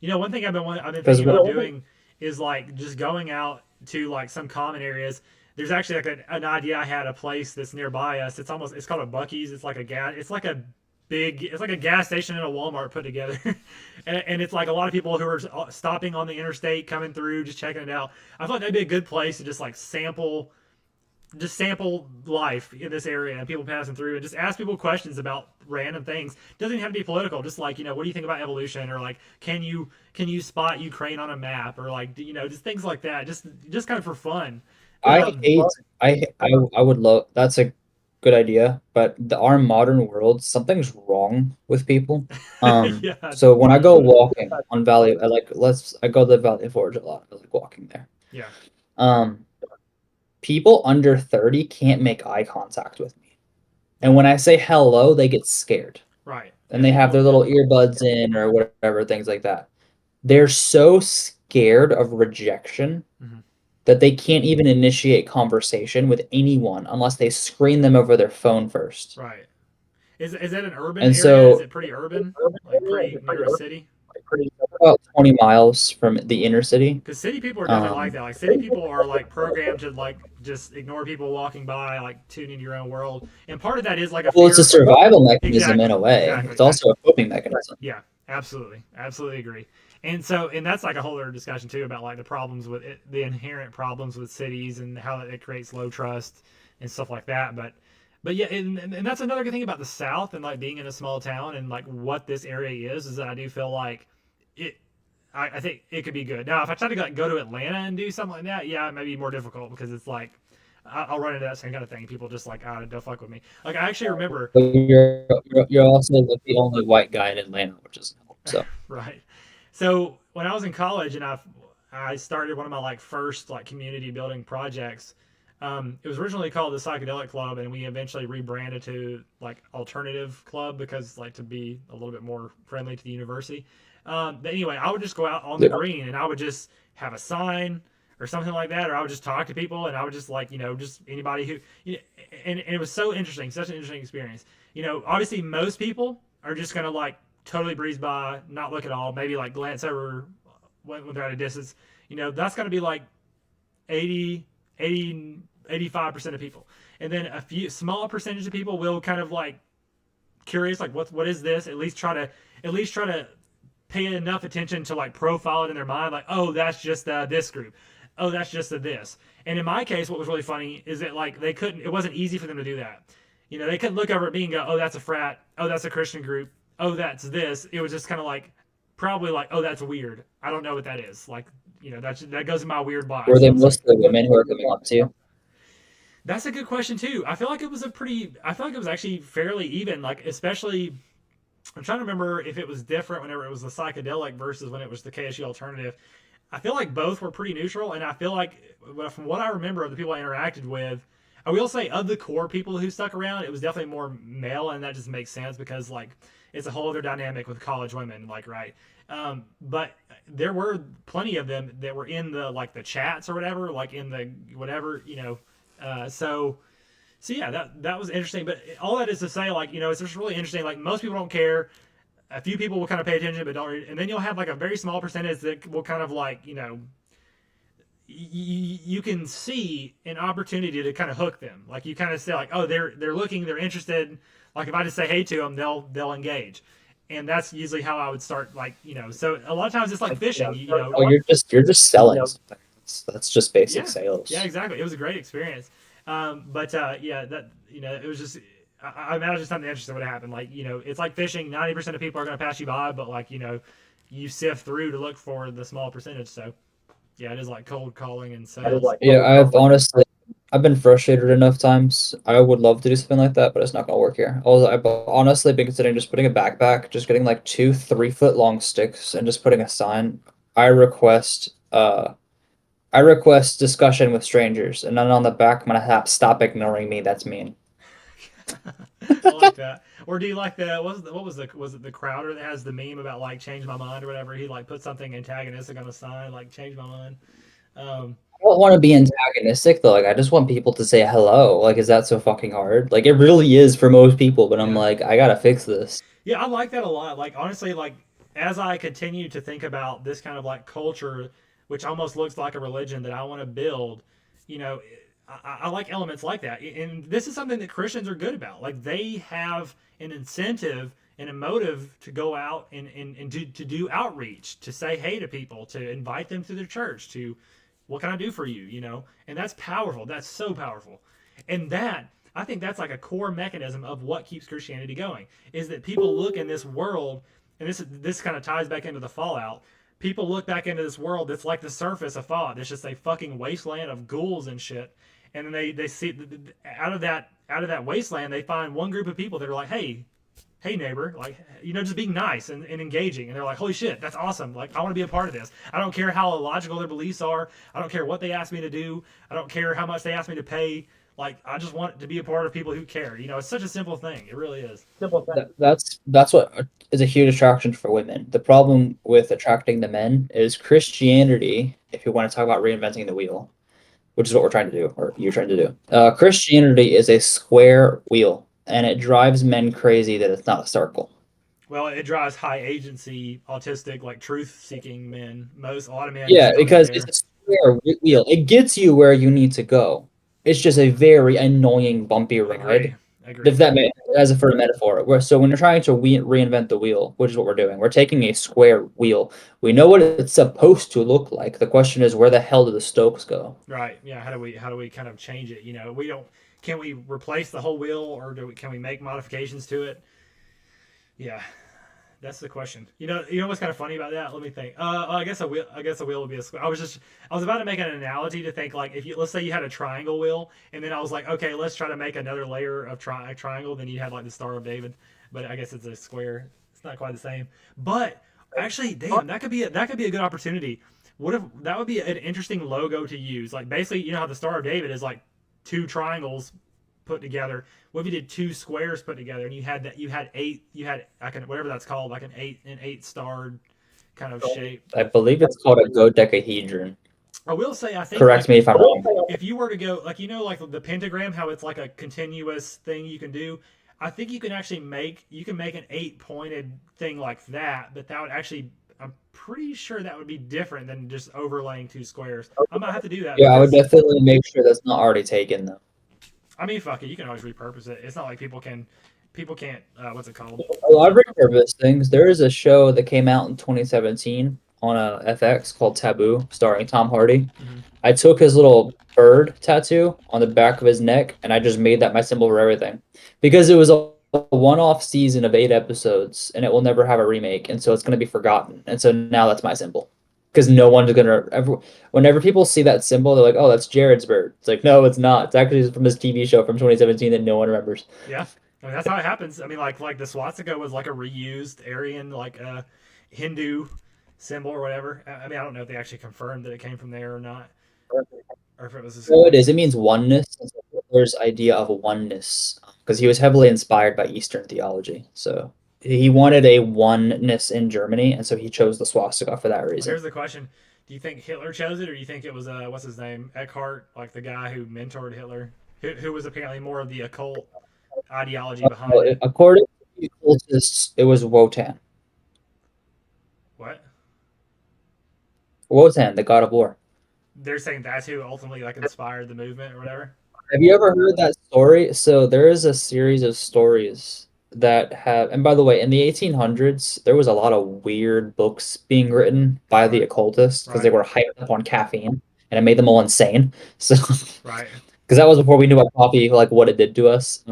One thing I've been Because thinking about doing is like just going out to like some common areas. There's actually like an idea I had a place that's nearby us. It's called a Bucky's. It's like a gas. It's like a gas station and a Walmart put together, and it's like a lot of people who are stopping on the interstate coming through, just checking it out. I thought that'd be a good place to just sample life in this area and people passing through and just ask people questions about random things. Doesn't even have to be political. Just like, what do you think about evolution? Or like, can you spot Ukraine on a map? Or like, just things like that. Just kind of for fun. I Um, hate I would love that's a good idea, but our modern world, something's wrong with people. yeah, So when I go walking on Valley, I go to Valley Forge a lot. I like walking there. yeah, Um, People under 30 can't make eye contact with me. And yeah, when I say hello, they get scared. right. And Yeah, they have their people. little earbuds in or whatever, things like that. They're so scared of rejection Mhm. that they can't even initiate conversation with anyone unless they screen them over their phone first. Right. Is that an urban And area? Is so, it pretty urban? Like pretty near a city? about 20 miles from the inner city. Because city people are definitely like Um, that. Like city people are like programmed to like just ignore people walking by, like tune into your own world. And part of that is like a well, it's a fear. survival mechanism in Exactly, a way. exactly. It's also a coping mechanism. Yeah, absolutely, absolutely agree. And that's like a whole other discussion too about like the problems with it, the inherent problems with cities and how it creates low trust and stuff like that. But yeah, and that's another good thing about the South and like being in a small town and like what this area is that I do feel like it. I think it could be good. Now, if I try to like go to Atlanta and do something like that, yeah, it may be more difficult because it's like I'll run into that same kind of thing. People just like, ah, don't fuck with me. Like I actually remember, But you're also like the only white guy in Atlanta, which is so. right? So when I was in college and I started one of my like first like community building projects. It was originally called the Psychedelic Club, and we eventually rebranded to like Alternative Club because like to be a little bit more friendly to the university. But anyway, I would just go out on the Yeah. green and I would just have a sign or something like that, or I would just talk to people and I would just like just anybody who you know, and it was so interesting, such an interesting experience. Obviously most people are just gonna like totally breeze by, not look at all, maybe like glance over when they're at a distance. That's going to be like 80, 80, 85% of people. And then a few small percentage of people will kind of like curious, like what is this? At least try to pay enough attention to like profile it in their mind, like, oh, that's just this group. Oh, that's just this. And in my case, what was really funny is that like it wasn't easy for them to do that. They couldn't look over at me and go, oh, that's a frat. Oh, that's a Christian group. Oh, that's this. It was just kind of like, probably like, oh, that's weird. I don't know what that is. Like, that goes in my weird Were box. they And it's like, mostly women who are coming up to you? that's a good question too. I feel like it was actually fairly even. Like, especially, I'm trying to remember if it was different whenever it was the psychedelic versus when it was the KSU alternative. I feel like both were pretty neutral, and I feel like from what I remember of the people I interacted with, I will say of the core people who stuck around, it was definitely more male, and that just makes sense because like it's a whole other dynamic with college women, like right. But there were plenty of them that were in the like the chats or whatever, like in the whatever So yeah, that was interesting. But all that is to say, like it's just really interesting. Like most people don't care. A few people will kind of pay attention, but don't. And then you'll have like a very small percentage that will kind of like you can see an opportunity to kind of hook them. Like you kind of say like, oh, they're looking, they're interested. Like if I just say hey to them, they'll engage. And that's usually how I would start. Like so a lot of times it's like fishing. Oh, you're just selling something. That's just basic Yeah, yeah, sales. exactly. It was a great experience. But yeah, that it was just. I imagine something interesting would happen. Like it's like fishing. 90% of people are going to pass you by, but like you sift through to look for the small percentage. So yeah, it is like cold calling and sales. Yeah, I've been frustrated enough times. I would love to do something like that, but it's not gonna work here. I've honestly been considering just putting a backpack, just getting like two 3 foot long sticks and just putting a sign. I request uh I request discussion with strangers, and then on the back I'm gonna have stop ignoring me. That's mean. I like that. Or do you like what was it the Crowder that has the meme about like change my mind or whatever? He like put something antagonistic on a sign like change my mind. Um, I don't want to be antagonistic though. Like I just want people to say hello. Like is that so fucking hard? Like it really is for most people, but I'm yeah, like I gotta fix this. yeah, I like that a lot. Like honestly, like as I continue to think about this kind of like culture, which almost looks like a religion that I want to build, you know, I like elements like that. And this is something that Christians are good about. Like they have an incentive and a motive to go out and to do outreach, to say hey to people, to invite them to their church, to what can I do for you, And that's powerful. That's so powerful. And I think that's like a core mechanism of what keeps Christianity going is that people look in this world, and this kind of ties back into the Fallout. People look back into this world that's like the surface of Fallout. It's just a fucking wasteland of ghouls and shit. And then they see out of that wasteland, they find one group of people that are like, hey neighbor, like just being nice and engaging, and they're like, holy shit, that's awesome, like I want to be a part of this. I don't care how illogical their beliefs are, I don't care what they ask me to do, I don't care how much they ask me to pay, like I just want to be a part of people who care. It's such a simple thing, it really is. That's what is a huge attraction for women. The problem with attracting the men is Christianity, if you want to talk about reinventing the wheel, which is what we're trying to do, or you're trying to do. Christianity is a square wheel, and it drives men crazy that it's not a circle. Well, it drives high agency, autistic, like truth seeking men. A lot of men Yeah, just don't even because it's care. a square wheel. It gets you where you need to go. It's just a very annoying, bumpy Agree. ride. Agree. If that may, as a for a metaphor, so when you're trying to reinvent the wheel, which is what we're doing, we're taking a square wheel. We know what it's supposed to look like. The question is, where the hell do the Stokes go? Right. Yeah. How do we kind of change it? We don't. Can we replace the whole wheel, or can we make modifications to it? Yeah. That's the question. You know what's kind of funny about that? Let me think. I guess a wheel. I guess a wheel would be a square. I was about to make an analogy to think like if you let's say you had a triangle wheel, and then I was like, okay, let's try to make another layer of triangle. Then you had like the Star of David, but I guess it's a square. It's not quite the same. But actually, damn, that could be a good opportunity. What if that would be an interesting logo to use? Like basically, you know how the Star of David is like two triangles put together. What if you did two squares put together and you had I can whatever that's called, like an eight starred kind of shape. I believe it's called a dodecahedron. I will say I think Correct like me if I'm wrong. if you were to go like like the pentagram, how it's like a continuous thing you can do. I think you can make an eight pointed thing like that, but that would actually I'm pretty sure that would be different than just overlaying two squares. I might have to do that Yeah, I would because definitely make sure that's not already taken though. I mean fuck it, you can always repurpose it. It's not like people can't what's it called? A lot of repurposed things. There is a show that came out in 2017 on FX called Taboo, starring Tom Hardy. Mm-hmm. I took his little bird tattoo on the back of his neck and I just made that my symbol for everything because it was a one-off season of 8 episodes and it will never have a remake, and so it's going to be forgotten. And so now that's my symbol because no one's going to ever. Whenever people see that symbol, they're like, "Oh, that's Jared's bird." It's like, no, it's not. It's actually from this TV show from 2017 that no one remembers. Yeah, I mean that's how it happens. I mean, like the swastika was like a reused Aryan, like Hindu symbol or whatever. I mean, I don't know if they actually confirmed that it came from there or not, or if it was just a No, it is. It coincidence. means oneness. It's Hitler's idea of oneness because he was heavily inspired by Eastern theology. So he wanted a oneness in Germany, and so he chose the swastika for that Well, reason. here's the question: do you think Hitler chose it, or do you think it was what's his name, Eckhart, like the guy who mentored Hitler, who was apparently more of the occult ideology behind it? According to the occultists, it was Wotan. What? Wotan, the god of war. They're saying that's who ultimately like inspired the movement or whatever. Have you ever heard that story? So there is a series of stories that have, and by the way, in the 1800s, there was a lot of weird books being written by the Right. occultists because they Right. were hyped up on caffeine and it made them all insane. So, Right. because that was before we knew about coffee, like what it did to us.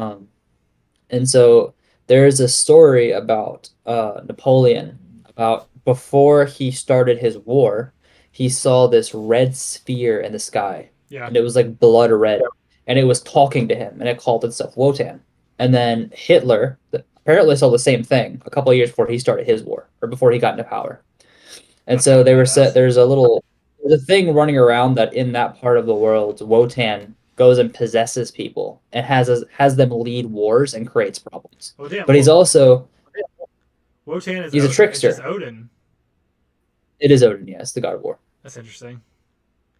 And so there's a story about Napoleon, about before he started his war, he saw this red sphere in the sky, Yeah. and it was like blood red, and it was talking to him, and it called itself Wotan. And then Hitler apparently saw the same thing a couple of years before he started his war, or before he got into power. And That's so kind of they were set. badass. There's a thing running around that in that part of the world, Wotan goes and possesses people and has them lead wars and creates problems. Well, damn. But Wotan is he's a Odin. It's just trickster. Odin. It is Odin, yes, the god of war. That's interesting.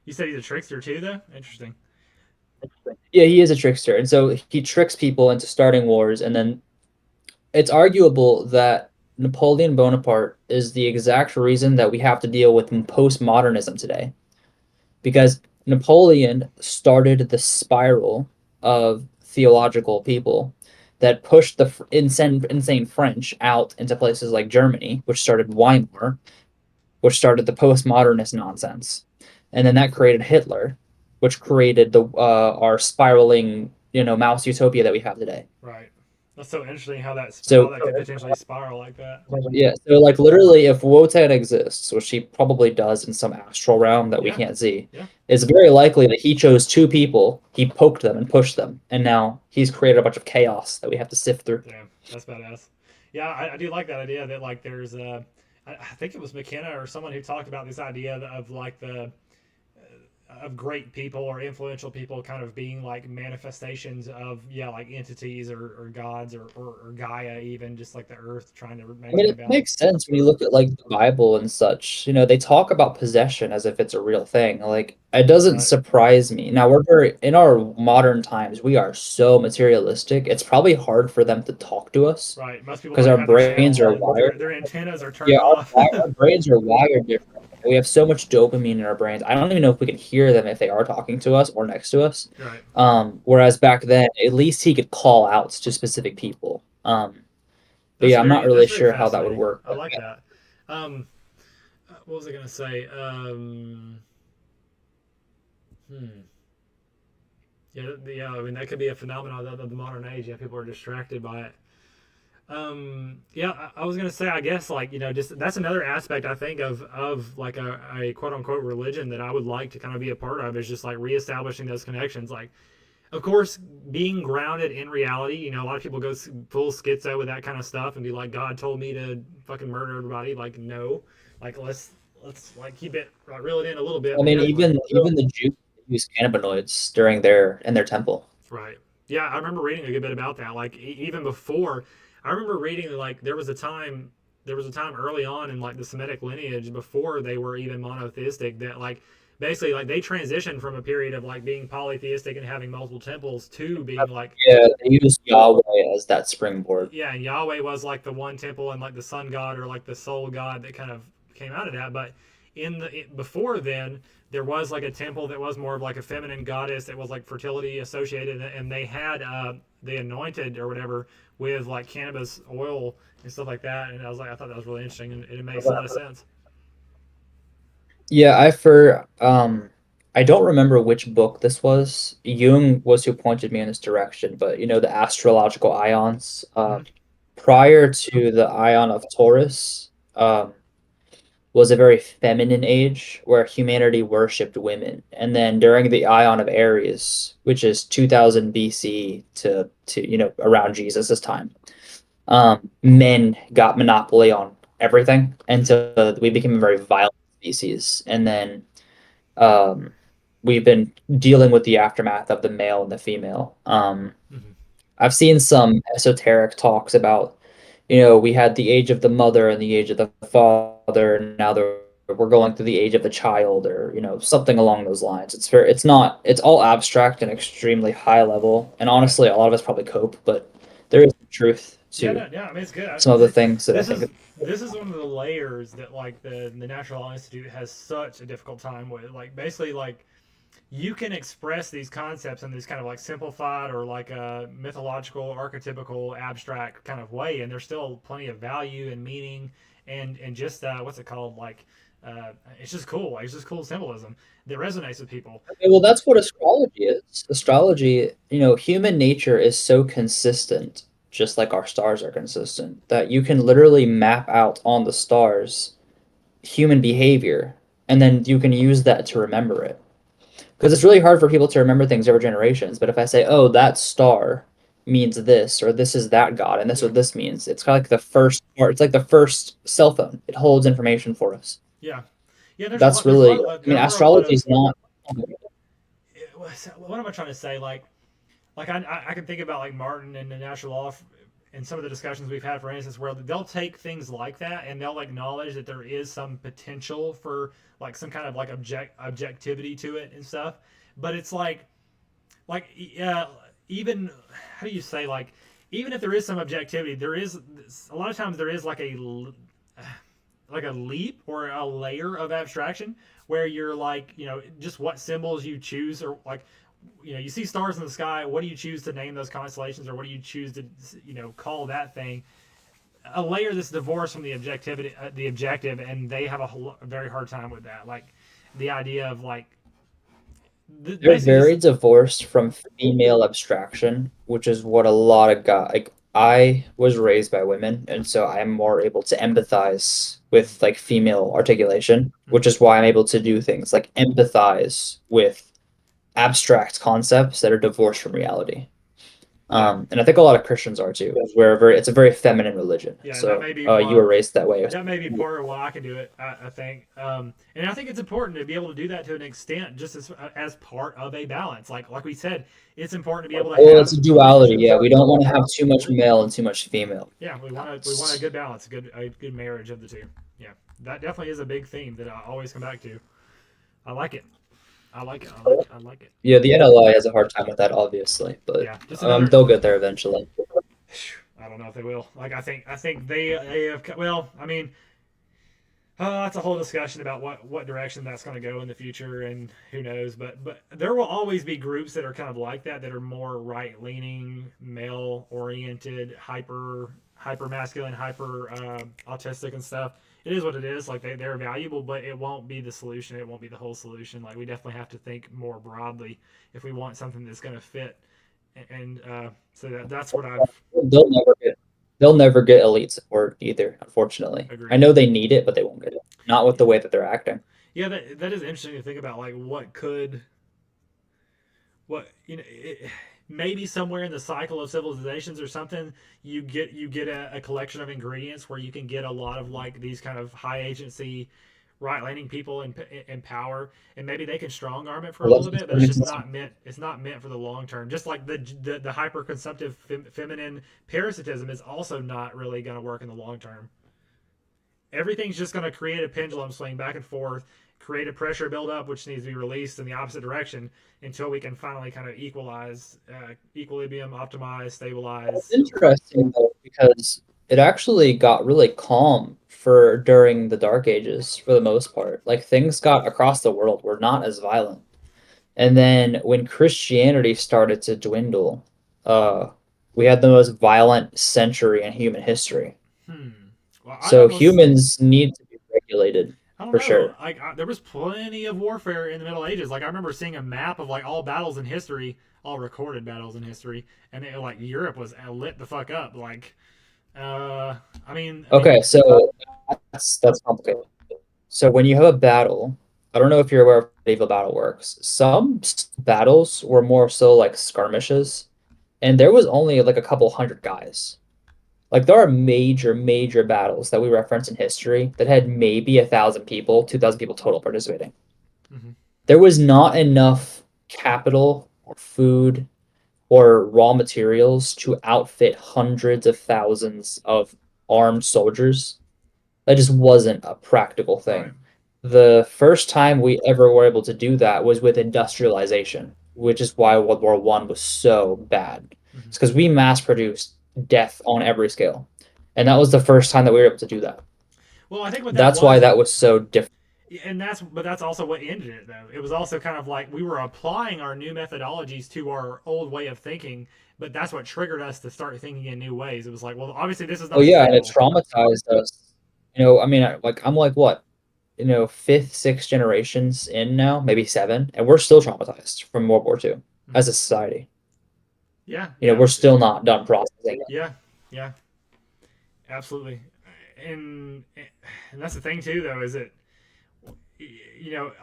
You said he's a trickster too, though. Interesting. Yeah, he is a trickster, and so he tricks people into starting wars, and then it's arguable that Napoleon Bonaparte is the exact reason that we have to deal with postmodernism today, because Napoleon started the spiral of theological people that pushed the insane French out into places like Germany, which started Weimar, which started the postmodernist nonsense, and then that created Hitler, which created the our spiraling mouse utopia that we have today. Right. That's so interesting how So that could potentially spiral like that. yeah, so like literally, if Wotan exists, which he probably does in some astral realm that we Yeah. can't see, Yeah. it's very likely that he chose two people, he poked them and pushed them, and now he's created a bunch of chaos that we have to sift through. Damn. That's badass. Yeah, I do like that idea that like there's I think it was McKenna or someone who talked about this idea of like of great people or influential people kind of being like manifestations of yeah like entities or gods or Gaia, even just like the earth trying to I mean, maintain it makes balance. sense when you look at like the Bible and such. They talk about possession as if it's a real thing. Like, it doesn't Right. surprise me. Now, we're very, in our modern times, we are so materialistic. It's probably hard for them to talk to us Right. Most people because don't our even have their brains channel are on. wired. Their antennas are Yeah, turned off. our brains are wired different. We have so much dopamine in our brains. I don't even know if we can hear them if they are talking to us or next to us. Right. Whereas back then, at least he could call out to specific people. But yeah, I'm not really That's very sure how that would fascinating. work. I But like that. Um, what was I gonna say? Hmm. Yeah, yeah. I mean, that could be a phenomenon of the modern age. Yeah, people are distracted by it. Yeah, I was gonna say, I guess, like just that's another aspect I think of like a quote unquote religion that I would like to kind of be a part of is just like reestablishing those connections. Like, of course, being grounded in reality. A lot of people go full schizo with that kind of stuff and be like, God told me to fucking murder everybody. Like, no, like let's like keep it like, reel it in a little bit, I but mean, definitely. even the Jews use cannabinoids during their in their temple. Right. Yeah, I remember reading a good bit about that. Like even before, I remember reading like there was a time early on in like the Semitic lineage before they were even monotheistic that like basically like they transitioned from a period of like being polytheistic and having multiple temples to being like Yeah, they use Yahweh as that springboard. yeah, and Yahweh was like the one temple and like the sun god or like the soul god that kind of came out of that. But before then, there was like a temple that was more of like a feminine goddess that was like fertility associated, and they had they anointed or whatever with like cannabis oil and stuff like that. And I thought that was really interesting, and it makes a lot of sense. Yeah, I don't remember which book this was. Jung was who pointed me in this direction, but the astrological ions. Mm-hmm. Prior to the ion of Taurus, was a very feminine age where humanity worshipped women. And then during the Ion of Aries, which is 2000 BC to around Jesus' time, men got monopoly on everything, and Mm-hmm. so we became a very violent species. And then um, we've been dealing with the aftermath of the male and the female. Mm-hmm. I've seen some esoteric talks about, we had the age of the mother and the age of the father, and now we're going through the age of the child, or something along those lines. It's not, it's all abstract and extremely high level, and Right. honestly, a lot of it's probably cope, but there is truth Yeah, to no, yeah. I mean, it's good. some of the things that I This think. is this is one of the layers that like the National Law Institute has such a difficult time with. Like basically, like you can express these concepts in this kind of like simplified or like a mythological, archetypical, abstract kind of way, and there's still plenty of value and meaning and just what's it called like. It's just cool. Like, it's just cool symbolism that resonates with people. Okay, well, that's what astrology is. Astrology, human nature is so consistent, just like our stars are consistent, that you can literally map out on the stars human behavior, and then you can use that to remember it. Because it's really hard for people to remember things over generations. But if I say, "Oh, that star means this," or "This is that god," and this is Yeah, what this means, it's kind of like the first, or it's like the first cell phone. It holds information for us. yeah, yeah. There's a That's lot. There's a lot really, of I mean, there are a lot astrology of is not. what am I trying to say? Like I can think about like Martin and the natural law and some of the discussions we've had, for instance, where they'll take things like that and they'll acknowledge that there is some potential for like some kind of like objectivity to it and stuff. But it's like even how do you say like even if there is some objectivity, there is a lot of times there is like a leap or a layer of abstraction where you're like just what symbols you choose or like you see stars in the sky, what do you choose to name those constellations or what do you choose to call that thing a layer that's divorced from the objectivity the objective, and they have a very hard time with that, like the idea of like They're basically just very divorced from female abstraction, which is what a lot of guys like. I was raised by women, and so I'm more able to empathize with like female articulation, which mm-hmm. is why I'm able to do things like empathize with abstract concepts that are divorced from reality. Yeah, And I think a lot of Christians are too. It's a very feminine religion. yeah, and that So may be you were raised that way. that may be part of why I can do it. I think, and I think it's important to be able to do that to an extent, just as part of a balance. Like we said, it's important to be able to Well, it's have a duality. Yeah, we don't want to have too much male and too much female. yeah, we want a Balance. good balance, a good marriage of the two. Yeah, that definitely is a big theme that I always come back to. I like it. I like it. I like it. I like it. Yeah, the NLI has a hard time with that, obviously, but Yeah, just another. they'll get there eventually. I don't know if they will. Like I think they have. Well, I mean, that's a whole discussion about what direction that's going to go in the future, and who knows. But there will always be groups that are kind of like that are more right leaning, male oriented, hyper masculine, hyper autistic and stuff. It is what it is. Like they're valuable, but it won't be the solution. It won't be the whole solution. Like we definitely have to think more broadly if we want something that's going to fit. And so that's what I've They'll never get they'll never get elite support either, unfortunately. I agreed. know they need it, but they won't get it. Not with the way that they're acting. Yeah, that is interesting to think about. Like maybe somewhere in the cycle of civilizations or something, you get a collection of ingredients where you can get a lot of like these kind of high agency right leaning people in power, and maybe they can strong arm it for a Well, little bit, but it's not meant for the long term. Just like the hyper consumptive feminine parasitism is also not really going to work in the long term. Everything's just going to create a pendulum swing back and forth, create a pressure buildup, which needs to be released in the opposite direction until we can finally kind of equalize, equilibrium, optimize, It's stabilize. interesting though, because it actually got really calm for during the Dark Ages for the most part. Like things got across the world were not as violent. And then when Christianity started to dwindle, uh, we had the most violent century in human history. Hmm. Well, I So almost, humans need to be regulated I don't for know. sure. There was plenty of warfare in the Middle Ages. Like I remember seeing a map of like all battles in history, all recorded battles in history, and like Europe was lit the fuck up. Like, I mean, Okay, so that's complicated. So when you have a battle, I don't know if you're aware of how medieval battle works. Some battles were more so like skirmishes, and there was only like a couple hundred guys. Like there are major battles that we reference in history that had maybe 1,000 people, 2,000 people total participating. mhm, There was not enough capital or food or raw materials to outfit hundreds of thousands of armed soldiers. That just wasn't a practical right. thing. The first time we ever were able to do that was with industrialization, which is why World War One was so bad. Mhm. It's because we mass produced death on every scale. And that was the first time that we were able to do that. Well, I think what that That's why was, that was so different. and that's also what ended it though. It was also kind of like we were applying our new methodologies to our old way of thinking, but that's what triggered us to start thinking in new ways. It was like, well, obviously this is Oh not yeah, and it sustainable. traumatized us. I mean, I'm like what, fifth, sixth generations in now, maybe seven, and we're still traumatized from World War II Mhm. as a society. Yeah, We're yeah, still not done processing it. yeah, yeah, absolutely. And and that's the thing too, though, is that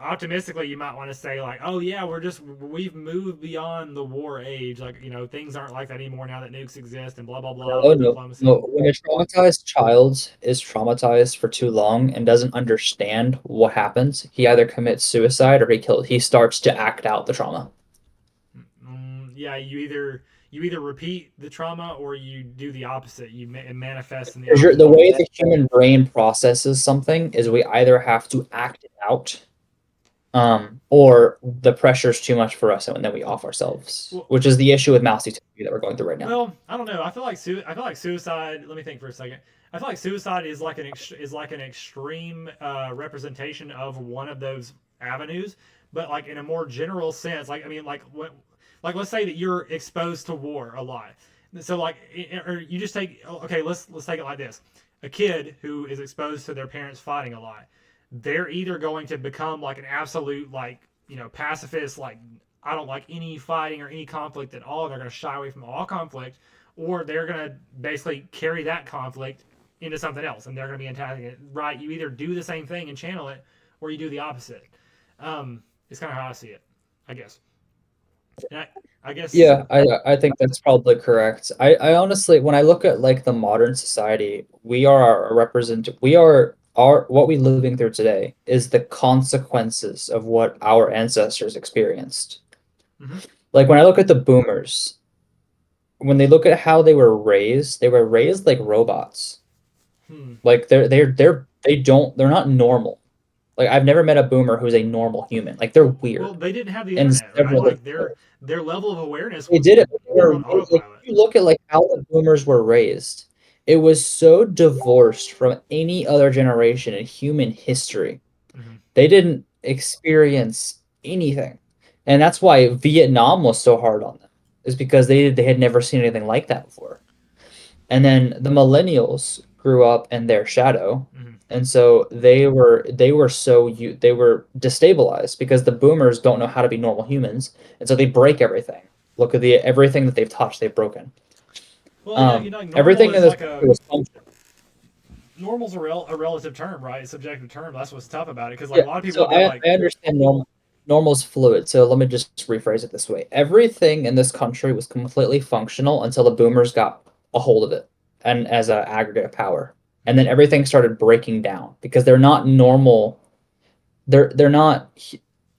optimistically you might want to say like, oh yeah, we've moved beyond the war age. Like things aren't like that anymore now that nukes exist and blah blah blah Oh with no, diplomacy. no. When a traumatized child is traumatized for too long and doesn't understand what happens, he either commits suicide or he starts to act out the trauma. Yeah, you either repeat the trauma or you do the opposite. It manifests in the Because opposite the way ways. the human brain processes something is we either have to act it out, or the pressure's too much for us and then we off ourselves, Well, which is the issue with mouse utopia that we're going through right now. Well, I don't know. I feel like suicide. Let me think for a second. I feel like suicide is like is like an extreme representation of one of those avenues, but like in a more general sense. Like I mean, like let's say that you're exposed to war a lot. So like, or you just take okay. Let's take it like this: a kid who is exposed to their parents fighting a lot, they're either going to become like an absolute like pacifist, like I don't like any fighting or any conflict at all. They're going to shy away from all conflict, or they're going to basically carry that conflict into something else, and they're going to be attacking it. Right? You either do the same thing and channel it, or you do the opposite. It's kind of how I see it, I guess. And I guess. Yeah, I think that's probably correct. I honestly, when I look at like the modern society, we are our what we living through today is the consequences of what our ancestors experienced. Hmm. Like when I look at the boomers, when they look at how they were raised like robots. Hmm. Like they're not normal. Like I've never met a boomer who's a normal human. Like they're Well, weird they didn't have the in internet, right? several Like different their level of awareness they was did it. But they more were on like autopilot. if you look at like how the boomers were raised, it was so divorced from any other generation in human history. Hmm. They didn't experience anything. And that's why Vietnam was so hard on them, is because they had never seen anything like that before. And then the millennials grew up in their shadow. Hmm. And so they were destabilized because the boomers don't know how to be normal humans, and so they break everything. Look at the everything that they've touched, they've broken. Well, yeah, you know, like normal Everything in is this like country was functional. normal's a relative term, right? It's a subjective term. That's what's tough about it because like Yeah, a lot of people so would go like, I understand normal's fluid. So let me just rephrase it this way. Everything in this country was completely functional until the boomers got a hold of it and as an aggregate of power. And then Mhm. everything started breaking down because they're not normal. They're not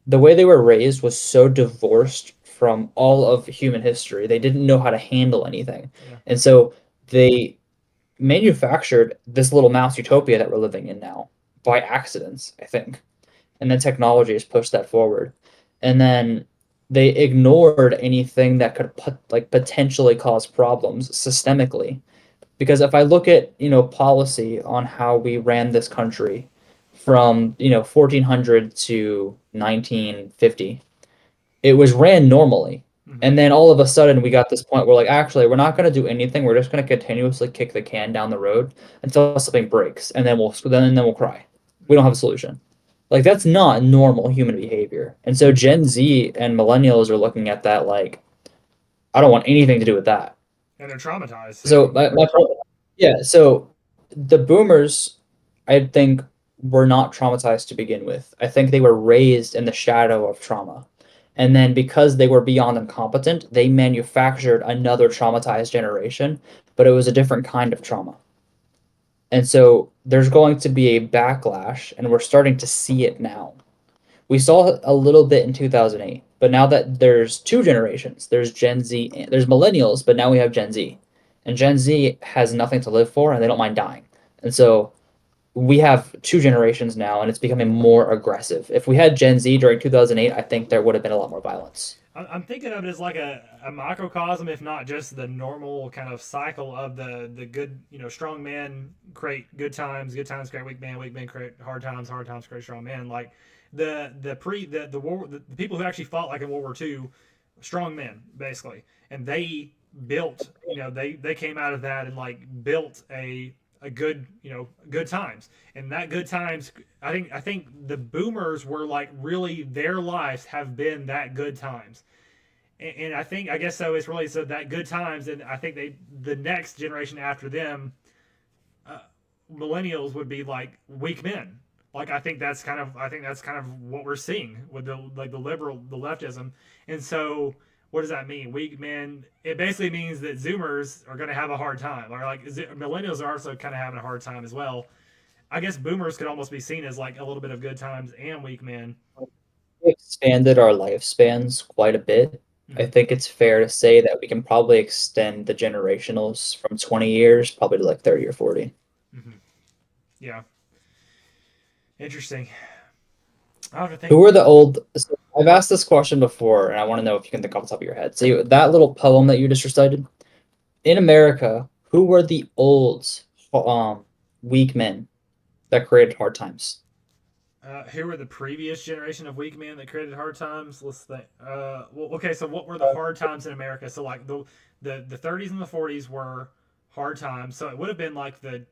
the way they were raised was so divorced from all of human history. They didn't know how to handle anything. Yeah. And so they manufactured this little mouse utopia that we're living in now by accidents, I think, and then technology has pushed that forward. And then they ignored anything that could potentially cause problems systemically. Because if I look at, policy on how we ran this country from, 1400 to 1950, it was ran normally. Hmm. And then all of a sudden we got this point where like actually we're not going to do anything. We're just going to continuously kick the can down the road until something breaks and then we'll cry. We don't have a solution. Like that's not normal human behavior. And so Gen Z and millennials are looking at that like I don't want anything to do with that. And they're traumatized So too. yeah, so the boomers I think were not traumatized to begin with. I think they were raised in the shadow of trauma. And then because they were beyond incompetent, they manufactured another traumatized generation, but it was a different kind of trauma. And so there's going to be a backlash, and we're starting to see it now. We saw a little bit in 2008, but now that there's two generations, there's Gen Z, there's millennials, but now we have Gen Z. And Gen Z has nothing to live for, and they don't mind dying. And so we have two generations now, and it's becoming more aggressive. If we had Gen Z during 2008, I think there would have been a lot more violence. I'm thinking of it as like a microcosm, if not just the normal kind of cycle of the good, strong men create good times create weak men create hard times create strong men. Like the war the people who actually fought like in World War II, strong men basically, and they built, they came out of that and like built a good, good times, and that good times, I think the boomers were like really their lives have been that good times, and I guess so. It's really so that good times, and I think the next generation after them, uh, millennials would be like weak men. Like I think that's kind of what we're seeing with the leftism, and so what does that mean? Weak men. It basically means that Zoomers are going to have a hard time, or like millennials are also kind of having a hard time as well. I guess Boomers could almost be seen as like a little bit of good times and weak men. We expanded our lifespans quite a bit. I Hmm. think it's fair to say that we can probably extend the generationals from 20 years probably to like 30 or 40. Hmm. Yeah, interesting. I have to think. Who are the old? So I've asked this question before, and I want to know if you can think off the top of your head. So that little poem that you just recited in America, who were the old, um, weak men that created hard times? Who were the previous generation of weak men that created hard times? Let's think. Well, okay. So, what were the hard times in America? So, like the 30s and the 40s were hard times. So it would have been like the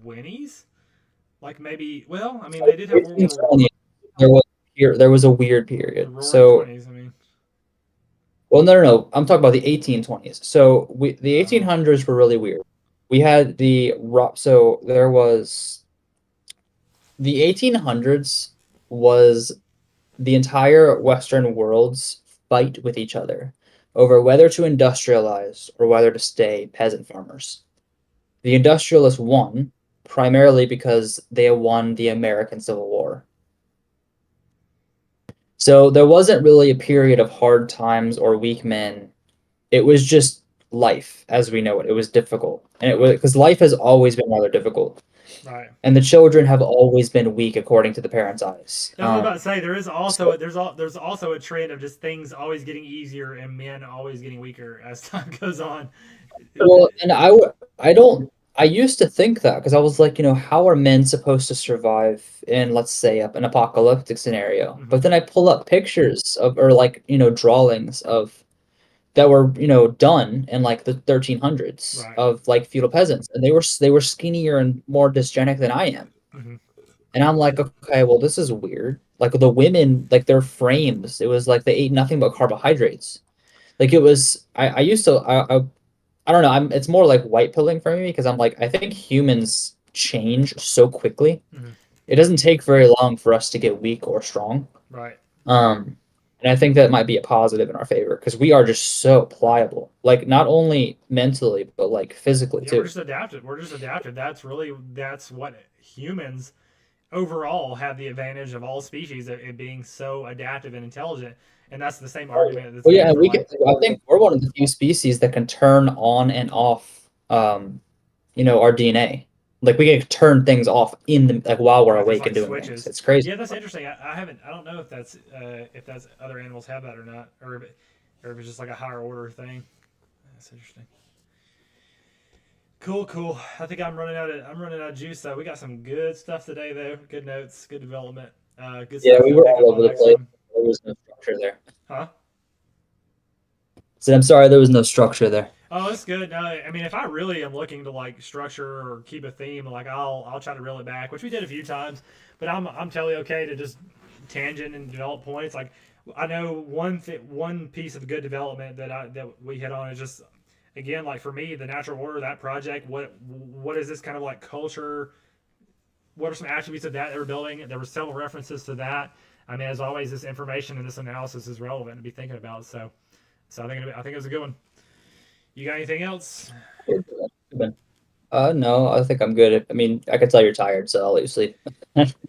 20s, like maybe. Well, I mean, they did have World War 1820, there was a weird the period. Roaring So, Twenties. I mean, well, no. I'm talking about the 1820s. So the oh, 1800s were really weird. We had so there was the 1800s was the entire Western world's fight with each other over whether to industrialize or whether to stay peasant farmers. The industrialists won primarily because they won the American Civil War. So there wasn't really a period of hard times or weak men. It was just life as we know it. It was difficult. And it was because life has always been rather difficult. Right. And the children have always been weak according to the parents' eyes. I was about to say there is So, also there's also a trend of just things always getting easier and men always getting weaker as time goes on. well, and I don't I used to think that because I was like, how are men supposed to survive in, let's say, an apocalyptic scenario? Mm-hmm. But then I pull up pictures of, or like, drawings of that were, done in like the 1300s Right. of like feudal peasants, and they were skinnier and more dysgenic than I am. Mm-hmm. And I'm like, okay, well, this is weird. Like the women, like their frames, it was like they ate nothing but carbohydrates. Like it was, I used to, I don't know. It's more like white pilling for me because I'm like, I think humans change so quickly. Mm-hmm. It doesn't take very long for us to get weak or strong. Right. Um, and I think that might be a positive in our favor because we are just so pliable, like not only mentally, but like physically Yeah, we're too. just adapted. We're just adapted. That's what humans overall have the advantage of all species of it being so adaptive and intelligent. And that's the same argument that's Well, made yeah, and for we can, like I think we're one of the few species that can turn on and off, our DNA. Like we can turn things off in the like while we're right. There's awake and like doing things. switches. It's crazy. Yeah, that's interesting. I haven't. I don't know if that's other animals have that or not, or if it's just like a higher order thing. That's interesting. Cool, cool. I think I'm running out of juice though. We got some good stuff today though. Good notes, good development, good Yeah, stuff we to were pick all up over on the next place. time. There was no structure there. Huh? So I'm sorry there was no structure there. Oh, it's good. No, I mean, if I really am looking to like structure or keep a theme, like I'll try to reel it back, which we did a few times. But I'm totally okay to just tangent and develop points. Like I know one piece of good development that we hit on is just again like for me the natural order of that project. What is this kind of like culture? What are some attributes of that they were building? There were several references to that. I mean, as always, this information and this analysis is relevant to be thinking about. So I think it was a good one. You got anything else? No, I think I'm good. I mean, I can tell you're tired, so I'll let you sleep.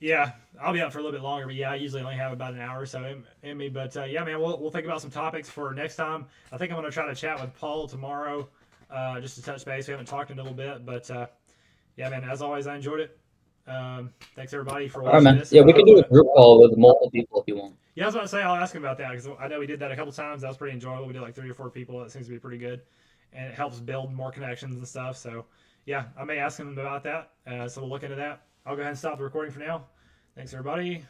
Yeah, I'll be up for a little bit longer, but yeah, I usually only have about an hour or so in me. But yeah, man, we'll think about some topics for next time. I think I'm gonna try to chat with Paul tomorrow, just to touch base. We haven't talked in a little bit, but yeah, man, as always, I enjoyed it. Thanks everybody for All right, watching man. this, Yeah, and we can I'm do a gonna. group call with multiple people if you want. Yeah, I was about to say I'll ask him about that because I know we did that a couple times. That was pretty enjoyable. We did like 3 or 4 people. That seems to be pretty good, and it helps build more connections and stuff. So yeah, I may ask him about that. So we'll look into that. I'll go ahead and stop the recording for now. Thanks everybody.